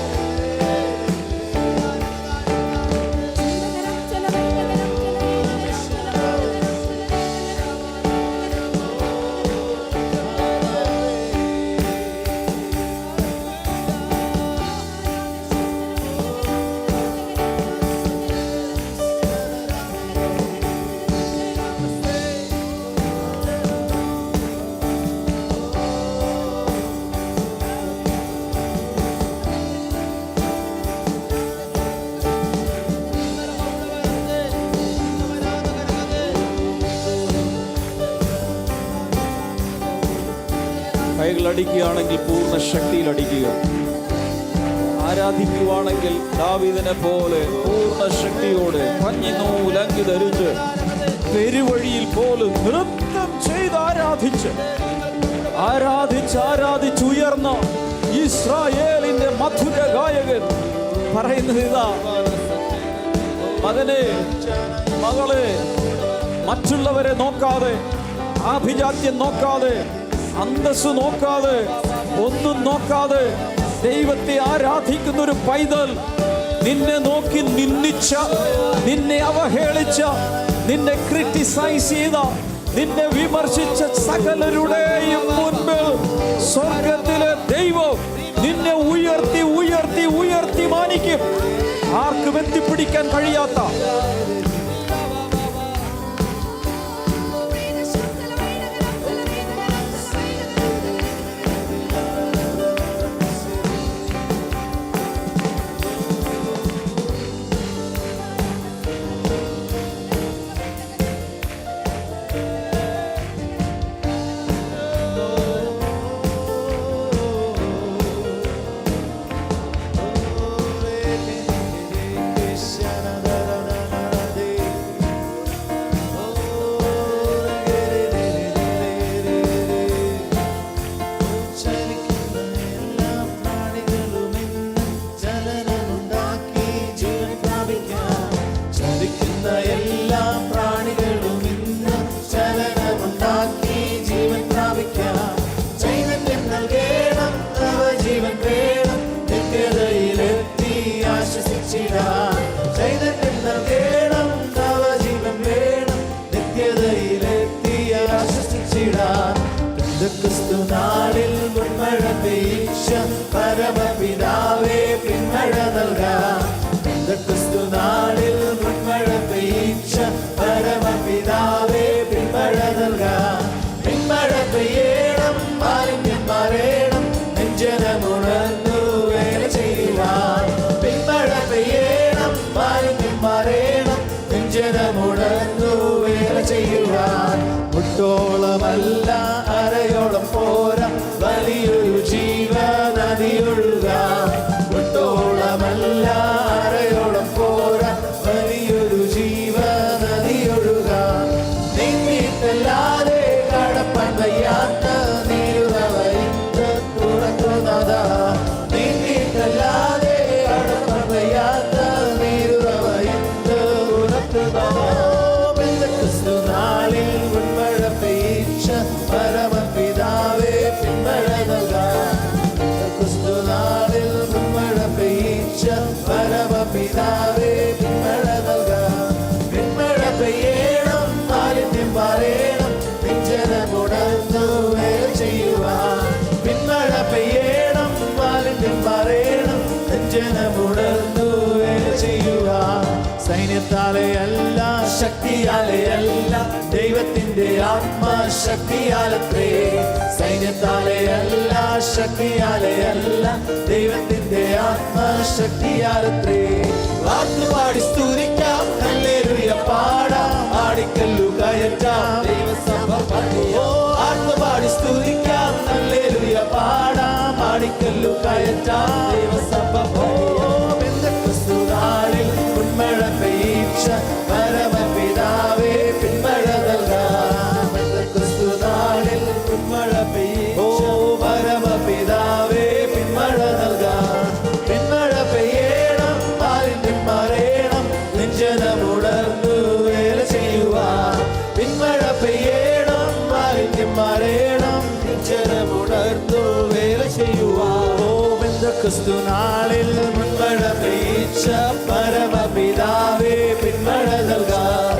A: കൈകളടിക്കുകയാണെങ്കിൽ പൂർണ്ണ ശക്തിയിൽ അടിക്കുക. ആരാധിക്കുവാണെങ്കിൽ ദാവീദിനെ പോലെ പൂർണ്ണ ശക്തിയോടെ പഞ്ഞിനൂലങ്കി ധരിച്ച് പെരുവഴിയിൽ പോലും നൃത്തം ചെയ്ത് ആരാധിച്ച് ഉയർന്ന ഇസ്രായേലിന്റെ മധുര ഗായകൻ പറയുന്നത് ഇതാ: മകനെ, മകളെ, മറ്റുള്ളവരെ നോക്കാതെ, ആഭിജാത്യം നോക്കാതെ, അന്തസ്സ് നോക്കാതെ, ഒന്നും നോക്കാതെ ദൈവത്തെ ആരാധിക്കുന്ന ഒരു പൈതൽ, നിന്നെ നോക്കി നിന്ദിച്ച, നിന്നെ അവഹേളിച്ച, നിന്നെ ക്രിട്ടിസൈസ് ചെയ്ത, നിന്നെ വിമർശിച്ച സകലരുടെയും മുൻപിൽ സ്വർഗത്തിലെ ദൈവം നിന്നെ ഉയർത്തി ഉയർത്തി ഉയർത്തി മാനിക്കും. ആർക്കും എത്തിപ്പിടിക്കാൻ കഴിയാത്ത
C: ക്രിസ്തുനാളിൽ മുൻമഴ പെയ്ച്ച പരമപിതാവേ പിന്മഴ നൽകാം. ക്രിസ്തുനാളിൽ മുൻമഴ പെയ്ച്ച പരമപിതാവേ പിന്മഴ നൽകാം. പിന്മഴ പെയ്യണം, മാലിന്യം മാറേണം, നെഞ്ചനമുണർന്നു വേല ചെയ്യുവാൻ. പിന്മഴ പെയ്യണം, മാലിന്യം മാറേണം, നെഞ്ചനമുണർന്നു വേല ചെയ്യുവാൻ. മുട്ടോളമല്ല അരയോളം പോരാ, വലിയൊരു ജീവനദിയൊഴുകാം. മുട്ടോളമല്ല അരയോളം പോരാ, വലിയൊരു ജീവനദിയൊഴുകാം. നീന്തിയിട്ടല്ലാതെ കടപ്പാൻ വയ്യാത്ത നീരുറവയിത്ത് തുറക്കുന്നതാ. നീന്തിയിട്ടല്ലാതെ കടപ്പാൻ വയ്യാത്ത നീരുറവയിത്ത് തുറക്കുന്നതാ. ക്രിസ്തുനാളിൽ മുൻമഴ പെയ്ച്ച പരമപിതാവേ പിന്മഴ നൽകാം. ക്രിസ്തുനാളിൽ മുൻമഴ പെയ്ച്ച പരമപിതാവേ പിന്മഴ നൽകാം. പിന്മഴ പെയ്യണം, മാലിന്യം മാറേണം, നെഞ്ചനമുണർന്നു വേല ചെയ്യുവാൻ. പിന്മഴ പെയ്യണം, മാലിന്യം മാറേണം, നെഞ്ചനമുണർന്നു വേല ചെയ്യുവാൻ. സൈന്യത്താലെയല്ല, ശക്തിയാലെയല്ല, ദൈവത്തിന്റെ ആത്മശക്തിയാലത്രേ. സൈന്യത്താലെയല്ല, ശക്തിയാലെയല്ല, ദൈവത്തിന്റെ ആത്മശക്തിയാലത്രേ. വാക്കുപാടി സ്തുതിക്കാം, ഹല്ലേലൂയ പാടാം, ആടിക്കല്ലു കയറ്റാം, ദൈവസഭ പാടിയോ. ആത്മപാടി സ്തുതിക്കാം, ഹല്ലേലൂയ പാടാം, ആടിക്കല്ലു കയറ്റാം, ദൈവസഭ പാടിയോ. ക്രിസ്തുനാളിൽ മുൻമഴ പെയ്ച്ച പരമപിതാവേ പിന്മഴ നൽകാം. ക്രിസ്തുനാളിൽ മുൻമഴ പെയ്ച്ച പരമപിതാവേ പിന്മഴ നൽകാം. പിന്മഴ പെയ്യണം, മാലിന്യം മാറേണം, നെഞ്ചനമുണർന്നു വേല ചെയ്യുവാൻ. പിന്മഴ പെയ്യണം, മാലിന്യം മാറേണം, നെഞ്ചനമുണർന്നു വേല ചെയ്യുവാൻ. ക്രിസ്തുനാളിൽ മുൻമഴ പെയ്ച്ച പരമപിതാവേ പിന്മഴ നൽകാം.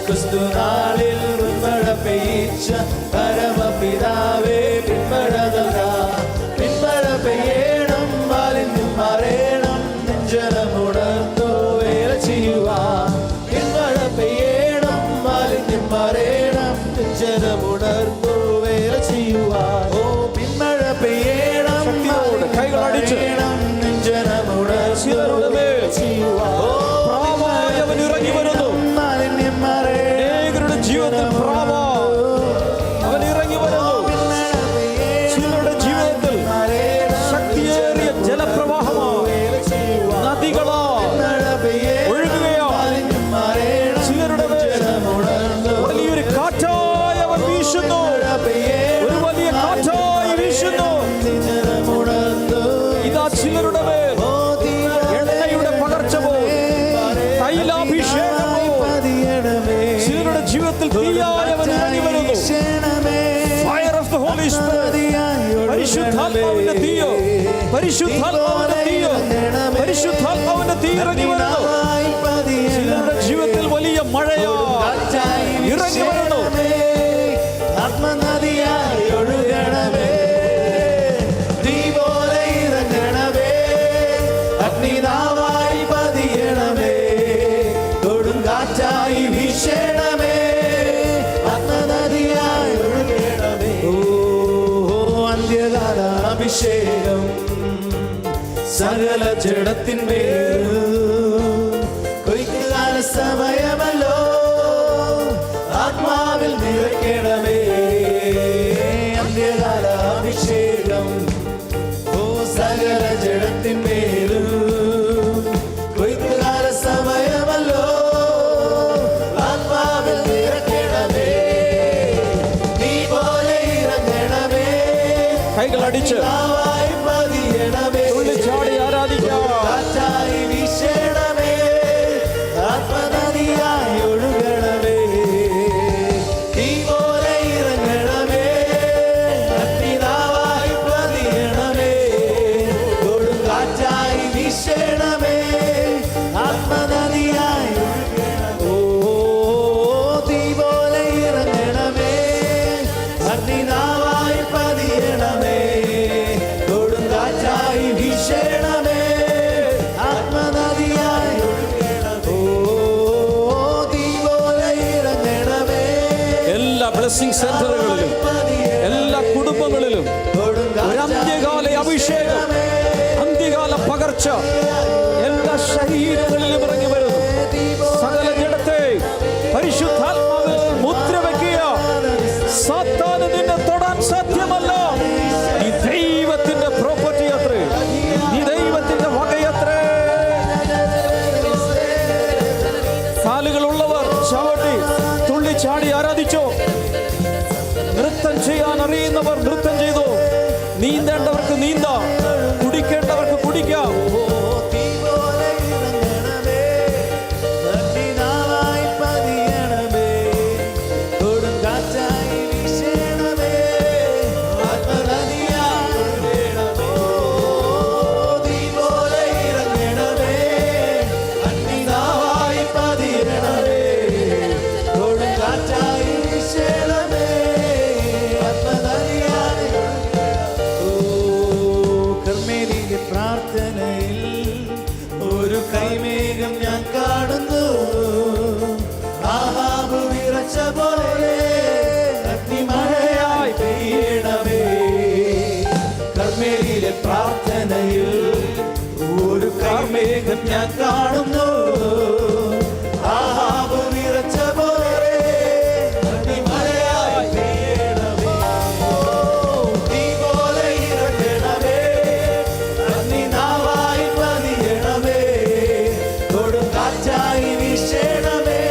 C: ക്രിസ്തുനാളിൽ മുൻമഴ പെയ്ച്ച പരമപിതാവേ പിന്മഴ നൽകാം. പിന്മഴ പെയ്യണം, മാലിന്യം മാറേണം, നെഞ്ചനമുണർന്നു വേല ചെയ്യുവാൻ. പിന്മഴ പെയ്യണം, മാലിന്യം മാറേണം, നെഞ്ചനമുണർന്നു വേല ചെയ്യുവാൻ. ഓ പിന്മഴ പെയ്യണം,
A: കൈകളടിച്ച്
C: നെഞ്ചനമുണർന്നു
A: വീശുന്നു. ഇതാ ചിലരുടെ മേൽ എണ്ണയുടെ പകർച്ച പോലെ, തൈലാഭിഷേകം പോലെ ചിലരുടെ ജീവിതത്തിൽ തീയായവൻ ഇറങ്ങി വരുന്നു. Fire of the Holy Spirit. പരിശുദ്ധാത്മാവിന്റെ തീയോ, പരിശുദ്ധാത്മാവിന്റെ തീയോ, പരിശുദ്ധാത്മാവിന്റെ തീ ഇറങ്ങി വരുന്നു. ചിലരുടെ ജീവിതത്തിൽ വലിയ മഴയോ ഇറങ്ങി വരുന്നു.
C: ആത്മനദിയായി ഒഴുകണമേ, തീ പോലെ ഇറങ്ങണമേ, അഗ്നിനാവായി പതിയണമേ, കൊടുങ്കാറ്റായി വീശണമേ, ആത്മനദിയായി ഒഴുകണമേ. ഓ അന്ത്യകാല അഭിഷേകം സകല ജഡത്തിന്മേൽ, കൊയ്ത്തുകാല സമയമല്ലോ, ആത്മാവിൽ നിറയ്ക്കണമേ. അന്ത്യകാല അഭിഷേകം ഓ സകല ജഡത്തിന്മേലും, കൊയ്ത്തുകാല സമയമല്ലോ, ആത്മാവിൽ നിറയ്ക്കണമേ. നീ പോലെ ഇറങ്ങണമേ,
A: കൈകളടിച്ച്
C: പതിയണമേ,
A: ചാടി ആരാധിക്കാം.
C: കാറ്റായി വീശണമേ, ആത്മനദിയായി ഒഴുകണമേ, തീ പോലെ ഇറങ്ങണമേ, അഗ്നിനാവായി പതിയണമേ, കൊടുങ്കാറ്റായി വീശണമേ, ആത്മനദിയായി ഒഴുകണമേ. ഓ തീ പോലെ ഇറങ്ങണമേ, അഗ്നിനാവായി പതിയണമേ, കൊടുങ്കാറ്റായി വീശണമേ, ആത്മനദിയായി ഒഴുകണമേ. ഓ തീ പോലെ ഇറങ്ങണമേ,
A: എല്ലാ ബ്ലെസ്സിംഗ് സെന്ററുകളിലും എല്ലാ കുടുംബങ്ങളിലും ഒരു അന്ത്യകാല അഭിഷേകം, അന്ത്യകാല പകർച്ച എല്ലാ ശരീരങ്ങളിലും ഇറങ്ങി വരുന്നു. സകല ജഡത്തെ പരിശുദ്ധാത്മാവിൽ മുദ്ര വെക്കുക. സാത്താന് നിന്നെ തൊടാൻ സാധ്യമല്ല. നീ ദൈവത്തിന്റെ പ്രോപ്പർട്ടി അത്രേ, നീ ദൈവത്തിന്റെ വകയത്രേ. കാലുകളുള്ളവർ ചവിട്ടി തുള്ളി ചാടി ആരാധിച്ചോ. നൃത്തം ചെയ്യാൻ അറിയുന്നവർ നൃത്തം ചെയ്തോ. നീന്തേണ്ടവർക്ക് നീന്താം, കുടിക്കേണ്ടവർക്ക് കുടിക്കാം.
C: തീ പോലെ ഇറങ്ങണമേ, അഗ്നിനാവായി പതിയണമേ, കൊടുങ്കാറ്റായി വീശണമേ, ആത്മനദിയായി ഒഴുകണമേ. തീ പോലെ ഇറങ്ങണമേ, അഗ്നിനാവായി പതിയണമേ, കൊടുങ്കാറ്റായി വീശണമേ, ആത്മനദിയായി കർമ്മേലിന്റെ പ്രാർത്ഥനയിൽ ഒരു കൈമേഘം ഞാൻ കാണുന്നു. ആഹാബ് വിറച്ച പോലെ അഗ്നിമഴയായി പെയ്യണമേ. കർമ്മേലിലെ പ്രാർത്ഥനയിൽ ഒരു കൈമേഘം ഞാൻ കാണുന്നു. ആഹാബ് വിറച്ച പോലെ അഗ്നിമഴയായി പെയ്യണമേ. തീ പോലെ ഇറങ്ങണമേ, അഗ്നിനാവായി പതിയണമേ, കൊടുങ്കാറ്റായി വീശണമേ,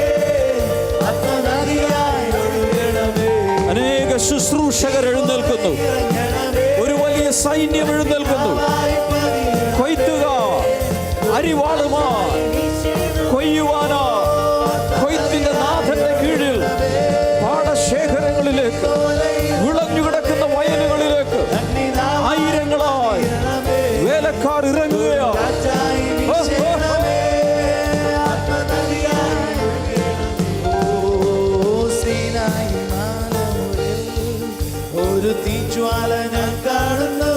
C: ആത്മനദിയായി ഒഴുകണമേ.
A: അനേക ശുശ്രൂഷകർ എഴുന്നേൽക്കുന്നു.
C: ഇറങ്ങണമേ,
A: ഒരു വലിയ സൈന്യം എഴുന്നേൽക്കുന്നു. കൊയ്ത്തുകാർ അരിവാളുമായി കൊയ്യുവാനാ കൊയ്ത്തിന്റെ നാഥന്റെ കീഴിൽ പാടശേഖരങ്ങളിലേക്ക്, വിളഞ്ഞുകിടക്കുന്ന വയലുകളിലേക്ക് ആയിരങ്ങളായി വേലക്കാർ ഇറങ്ങുകയാണ്.
C: കാറ്റായി വീശണമേ, ആത്മനദിയായി ഒഴുകണമേ. ഓ സീനായി മാനമുകളിൽ ഒരു തീജ്വാല ഞാൻ കാണുന്നു.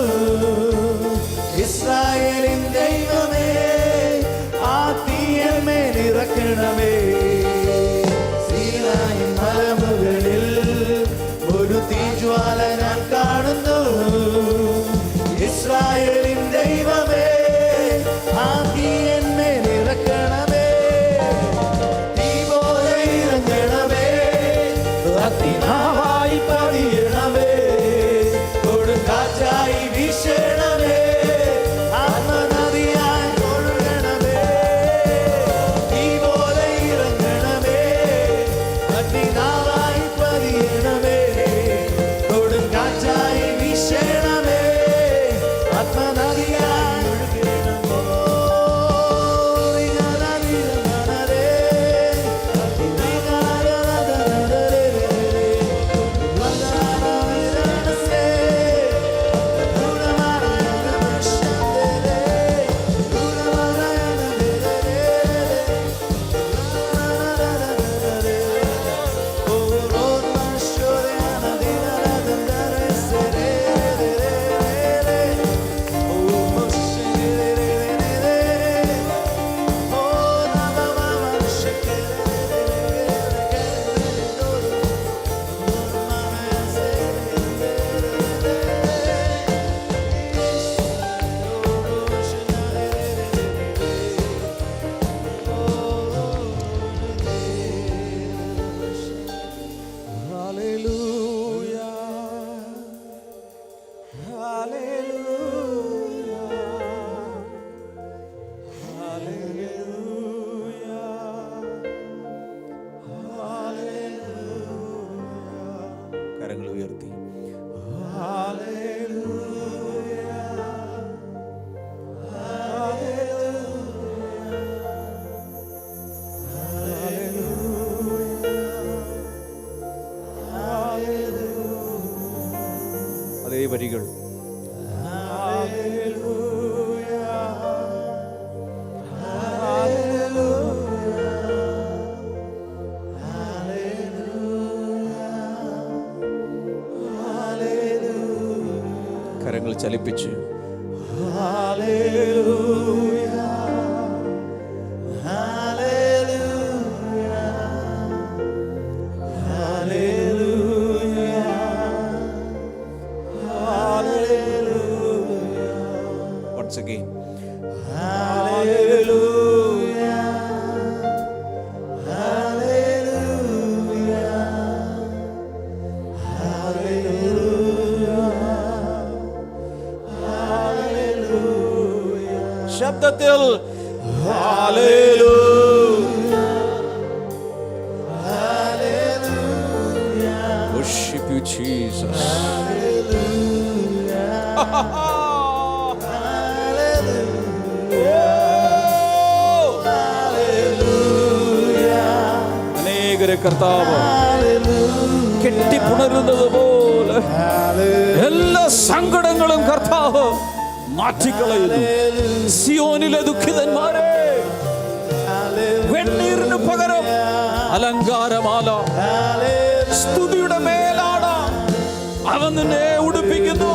C: ഇസ്രായേലിൻ ദൈവമേ, ആ തീയന്മേൽ ഇറക്കണമേ. സീനായി മലമുകളിൽ ഒരു തീജ്വാല ഞാൻ കാണുന്നു. ഇസ്രായേലിൻ ദൈവമേ, ആ തീയന്മേൽ ഇറക്കണമേ. തീ പോലെ ഇറങ്ങണമേ, അഗ്നിനാവായി പതിയണമേ, കൊടുങ്കാറ്റായി വീശണമേ, ആത്മനദിയായി ഒഴുകണമേ. തീ പോലെ ഇറങ്ങണമേ, അഗ്നിനാവായി പതിയണമേ, കൊടുങ്കാറ്റായി
A: അതേ വരികൾ. കരങ്ങൾ ചലിപ്പിച്ച് once again. ശബ്ദത്തിൽ worship you Jesus. അനേകരെ കർത്താവ് കെട്ടിപ്പുണരുന്നത് പോലെ എല്ലാ സങ്കടങ്ങളും കർത്താവ് മാറ്റിക്കളയുന്നു. സിയോനിലെ ദുഃഖിതന്മാരെ, വെണ്ണീറിന് പകരം അലങ്കാരമാല, സ്തുതിയുടെ മേലാട അവൻ നിന്നെ ഉടുപ്പിക്കുന്നു.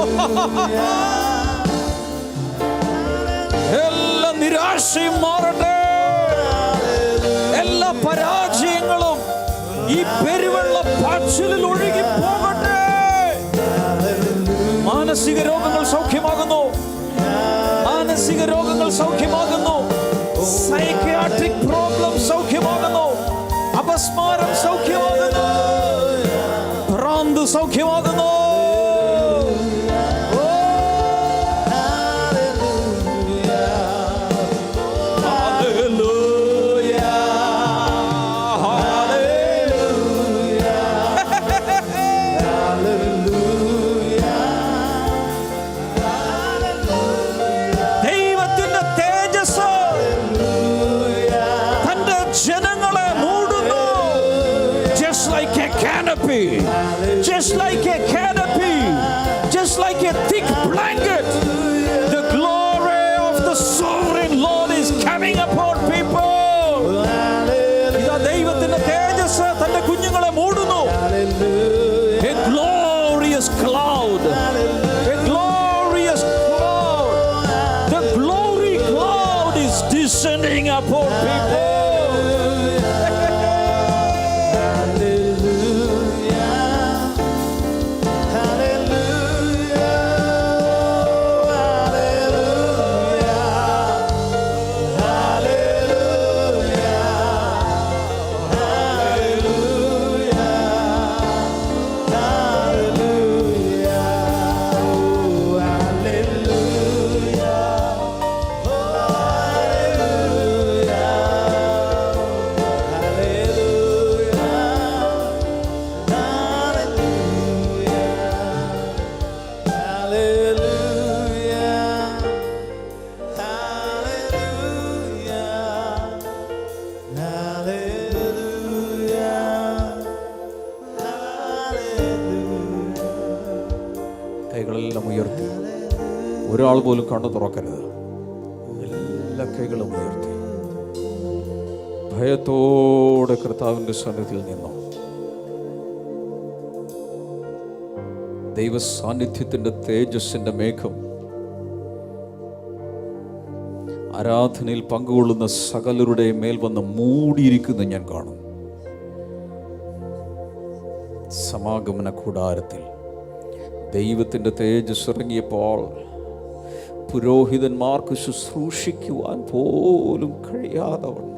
A: എല്ലാ നിരാശയും മാറട്ടെ, എല്ലാ പരാജയങ്ങളും ഈ പെരുവെള്ള പാച്ചിലിൽ ഒഴുകി പോകട്ടെ. മാനസിക രോഗങ്ങൾ സൗഖ്യമാകുന്നു, മാനസിക രോഗങ്ങൾ സൗഖ്യമാകുന്നു, സൈക്യാട്രിക് പ്രോബ്ലം സൗഖ്യമാകുന്നു, അപസ്മാരം സൗഖ്യമാകുന്നു, ഭ്രാന്ത് സൗഖ്യമാകുന്നു. Just like a canopy, just like a thick blanket, the glory of the sovereign Lord is coming upon people. ഇതാ ദൈവത്തിന്റെ തേജസ് തന്റെ കുഞ്ഞുങ്ങളെ മൂടുന്നു. A glorious cloud, a glorious cloud, the glory cloud is descending upon people. കൈകളെല്ലാം ഉയർത്തി, ഒരാൾ പോലും കണ്ണു തുറക്കരുത്. എല്ലാ കൈകളും ഉയർത്തി ഭയത്തോടെ കർത്താവിൻ്റെ സന്നിധിയിൽ നിന്നു ദൈവ സാന്നിധ്യത്തിൻ്റെ തേജസ്സിൻ്റെ മേഘം ആരാധനയിൽ പങ്കുകൊള്ളുന്ന സകലരുടെയും മേൽ വന്ന് മൂടിയിരിക്കുന്നത് ഞാൻ കാണും. സമാഗമന കൂടാരത്തിൽ ദൈവത്തിൻ്റെ തേജസ് ഇറങ്ങിയപ്പോൾ പുരോഹിതന്മാർക്ക് ശുശ്രൂഷിക്കുവാൻ പോലും കഴിയാതെ വണ്ണം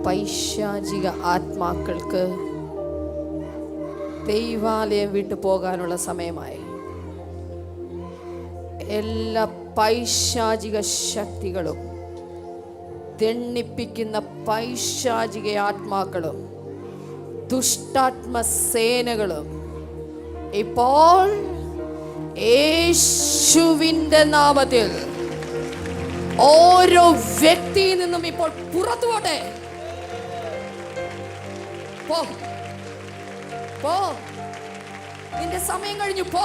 D: പൈശാചിക ആത്മാക്കൾക്ക് ദൈവാലയം വിട്ടു പോകാനുള്ള സമയമായി. എല്ലാ പൈശാചിക ശക്തികളും, ദണ്ണിപ്പിക്കുന്ന പൈശാചിക ആത്മാക്കളും ദുഷ്ടാത്മസേനകളും ഇപ്പോൾ യേശുവിന്റെ നാമത്തിൽ ഓരോ വ്യക്തിയിൽ നിന്നും ഇപ്പോൾ പുറത്തു പോട്ടെ. പോ പോ, നിന്റെ സമയം കഴിഞ്ഞു. പോ,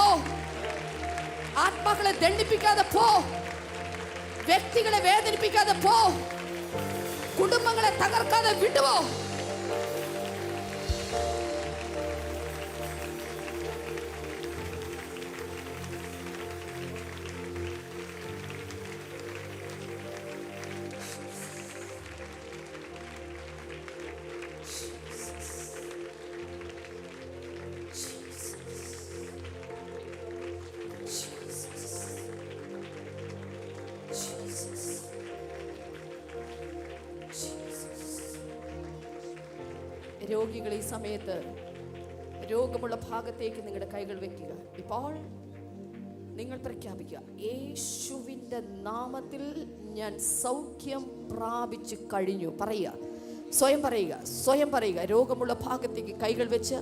D: ആത്മാക്കളെ ദണ്ഡിപ്പിക്കാതെ പോ, വ്യക്തികളെ വേദനിപ്പിക്കാതെ പോ, കുടുംബങ്ങളെ തകർക്കാതെ വിട്ടുപോ. രോഗികൾ ഈ സമയത്ത് രോഗമുള്ള ഭാഗത്തേക്ക് നിങ്ങളുടെ കൈകൾ വെക്കുക. ഇപ്പോൾ നിങ്ങൾ പ്രഖ്യാപിക്കുക, യേശുവിൻ്റെ നാമത്തിൽ ഞാൻ സൗഖ്യം പ്രാപിച്ചു കഴിഞ്ഞു. പറയുക, സ്വയം പറയുക, സ്വയം പറയുക. രോഗമുള്ള ഭാഗത്തേക്ക് കൈകൾ വെച്ച്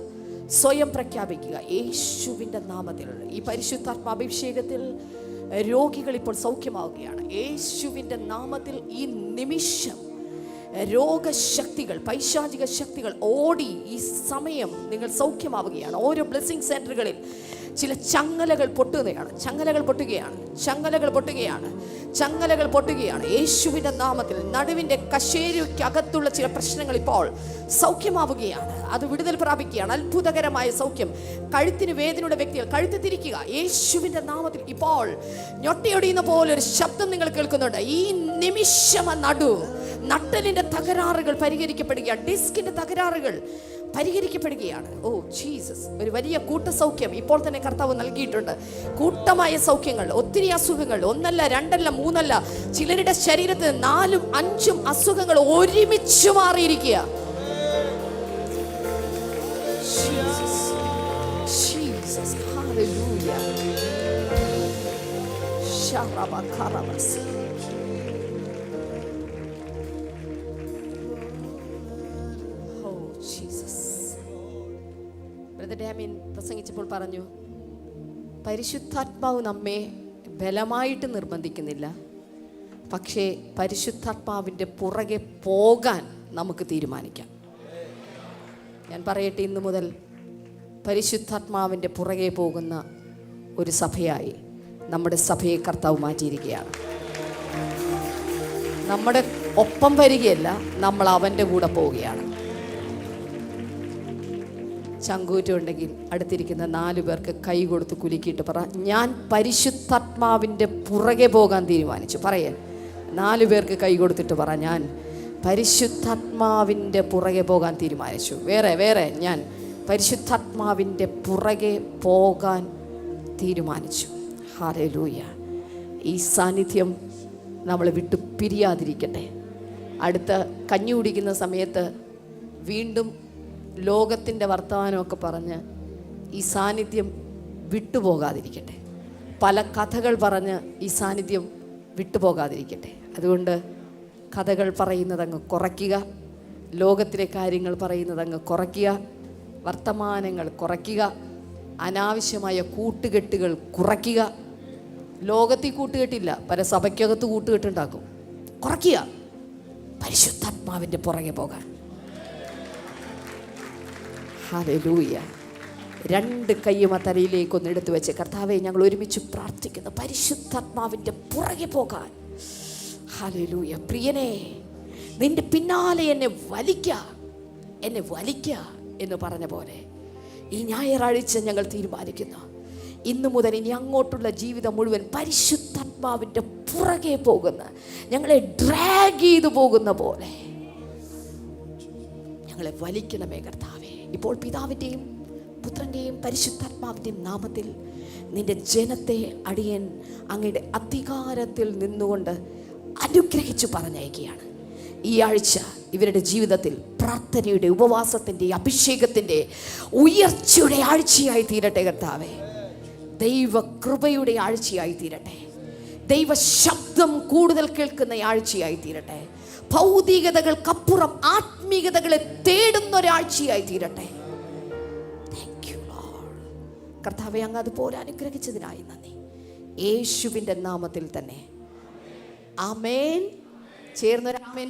D: സ്വയം പ്രഖ്യാപിക്കുക, യേശുവിൻ്റെ നാമത്തിൽ. ഈ പരിശുദ്ധാത്മാഭിഷേകത്തിൽ രോഗികൾ ഇപ്പോൾ സൗഖ്യമാവുകയാണ്. യേശുവിൻ്റെ നാമത്തിൽ ഈ നിമിഷം രോഗശക്തികൾ, പൈശാചിക ശക്തികൾ ഓടി ഈ സമയം നിങ്ങൾ സൗഖ്യമാവുകയാണ്. ഓരോ ബ്ലെസ്സിങ് സെന്ററുകളിൽ ചില ചങ്ങലകൾ പൊട്ടുകയാണ്, ചങ്ങലകൾ പൊട്ടുകയാണ്, ചങ്ങലകൾ പൊട്ടുകയാണ്, ചങ്ങലകൾ പൊട്ടുകയാണ്. യേശുവിൻ്റെ നാമത്തിൽ നടുവിൻ്റെ കശേരിക്കകത്തുള്ള ചില പ്രശ്നങ്ങൾ ഇപ്പോൾ സൗഖ്യമാവുകയാണ്. അത് വിടുതൽ പ്രാപിക്കുകയാണ്. അത്ഭുതകരമായ സൗഖ്യം. കഴുത്തിന് വേദനയുടെ വ്യക്തികൾ കഴുത്ത് തിരിക്കുക. യേശുവിൻ്റെ നാമത്തിൽ ഇപ്പോൾ ഞൊട്ടിയൊടിയുന്ന പോലെ ഒരു ശബ്ദം നിങ്ങൾ കേൾക്കുന്നുണ്ട്. ഈ നിമിഷം നട്ടലിൻ്റെ തകരാറുകൾ പരിഹരിക്കപ്പെടുകയാണ്. ഡിസ്കിൻ്റെ തകരാറുകൾ പരിഹരിക്കപ്പെടുകയാണ്. ഓ ജീസസ്, ഒരു വലിയ കൂട്ടസൗഖ്യം ഇപ്പോൾ തന്നെ കർത്താവ് നൽകിയിട്ടുണ്ട്. കൂട്ടമായ സൗഖ്യങ്ങൾ, ഒത്തിരി അസുഖങ്ങൾ, ഒന്നല്ല രണ്ടല്ല മൂന്നല്ല, ചിലരുടെ ശരീരത്തിൽ 4, 5 അസുഖങ്ങൾ ഒരുമിച്ച് മാറിയിരിക്കുക. ബ്രദർ ഡാമിൻ പ്രസംഗിച്ചപ്പോൾ പറഞ്ഞു, പരിശുദ്ധാത്മാവ് നമ്മെ ബലമായിട്ട് നിർബന്ധിക്കുന്നില്ല, പക്ഷേ പരിശുദ്ധാത്മാവിൻ്റെ പുറകെ പോകാൻ നമുക്ക് തീരുമാനിക്കാം. ഞാൻ പറയട്ടെ, ഇന്നു മുതൽ പരിശുദ്ധാത്മാവിൻ്റെ പുറകെ പോകുന്ന ഒരു സഭയായി നമ്മുടെ സഭയെ കർത്താവ് മാറ്റിയിരിക്കുകയാണ്. നമ്മുടെ ഒപ്പം വരികയല്ല, നമ്മൾ അവൻ്റെ കൂടെ പോവുകയാണ്. ചങ്കൂറ്റുണ്ടെങ്കിൽ അടുത്തിരിക്കുന്ന 4 പേർക്ക് കൈ കൊടുത്ത് കുലുക്കിയിട്ട് പറ, ഞാൻ പരിശുദ്ധാത്മാവിൻ്റെ പുറകെ പോകാൻ തീരുമാനിച്ചു. പറയാൻ 4 പേർക്ക് കൈ കൊടുത്തിട്ട് പറ, ഞാൻ പരിശുദ്ധാത്മാവിൻ്റെ പുറകെ പോകാൻ തീരുമാനിച്ചു. വേറെ ഞാൻ പരിശുദ്ധാത്മാവിൻ്റെ പുറകെ പോകാൻ തീരുമാനിച്ചു. ഹല്ലേലൂയ. ഈ സാന്നിധ്യം നമ്മളെ വിട്ടു പിരിയാതിരിക്കട്ടെ. അടുത്ത കഞ്ഞി കുടിക്കുന്ന സമയത്ത് വീണ്ടും ലോകത്തിൻ്റെ വർത്തമാനമൊക്കെ പറഞ്ഞ് ഈ സാന്നിധ്യം വിട്ടുപോകാതിരിക്കട്ടെ. പല കഥകൾ പറഞ്ഞ് ഈ സാന്നിധ്യം വിട്ടുപോകാതിരിക്കട്ടെ. അതുകൊണ്ട് കഥകൾ പറയുന്നതങ്ങ് കുറയ്ക്കുക, ലോകത്തിലെ കാര്യങ്ങൾ പറയുന്നതങ്ങ് കുറയ്ക്കുക, വർത്തമാനങ്ങൾ കുറയ്ക്കുക, അനാവശ്യമായ കൂട്ടുകെട്ടുകൾ കുറയ്ക്കുക. ലോകത്തിൽ കൂട്ടുകെട്ടില്ല, പല സഭയ്ക്കകത്ത് കൂട്ടുകെട്ടുണ്ടാക്കും. കുറയ്ക്കുക, പരിശുദ്ധാത്മാവിൻ്റെ പുറകെ പോകാൻ. ഹല്ലേലൂയ. 2 കൈയും ആ തലയിലേക്കൊന്ന് എടുത്തു വെച്ച്, കർത്താവെ ഞങ്ങൾ ഒരുമിച്ച് പ്രാർത്ഥിക്കുന്നു, പരിശുദ്ധാത്മാവിൻ്റെ പുറകെ പോകാൻ. ഹല്ലേലൂയ. പ്രിയനെ, നിന്റെ പിന്നാലെ എന്നെ വലിക്കുക എന്ന് പറഞ്ഞ പോലെ ഈ ഞായറാഴ്ച ഞങ്ങൾ തീരുമാനിക്കുന്നു, ഇന്നു മുതൽ ഇനി അങ്ങോട്ടുള്ള ജീവിതം മുഴുവൻ പരിശുദ്ധാത്മാവിൻ്റെ പുറകെ പോകുന്ന, ഞങ്ങളെ ഡ്രാഗ് ചെയ്തു പോകുന്ന പോലെ ഞങ്ങളെ വലിക്കണമേ കർത്താവേ. ഇപ്പോൾ പിതാവിൻ്റെയും പുത്രൻ്റെയും പരിശുദ്ധാത്മാവിൻ്റെയും നാമത്തിൽ നിന്റെ ജനത്തെ അടിയൻ അങ്ങയുടെ അധികാരത്തിൽ നിന്നുകൊണ്ട് അനുഗ്രഹിച്ചു പറഞ്ഞയക്കുകയാണ്. ഈ ആഴ്ച ഇവരുടെ ജീവിതത്തിൽ പ്രാർത്ഥനയുടെ, ഉപവാസത്തിൻ്റെ, അഭിഷേകത്തിൻ്റെ, ഉയർച്ചയുടെ ആഴ്ചയായി തീരട്ടെ കർത്താവേ. ദൈവകൃപയുടെ ആഴ്ചയായി തീരട്ടെ. ദൈവ ശബ്ദം കൂടുതൽ കേൾക്കുന്ന ആഴ്ചയായി തീരട്ടെ. ഭൗതികതകൾക്കപ്പുറം ആത്മീകതകളെ തേടുന്ന ഒരാഴ്ചയായി തീരട്ടെ. Thank you Lord. കർത്താവെ, അങ്ങ് അതുപോലെ അനുഗ്രഹിച്ചതിനായി നന്ദി. യേശുവിൻ്റെ നാമത്തിൽ തന്നെ ആമേൻ. ചേർന്നൊരു ആമേൻ.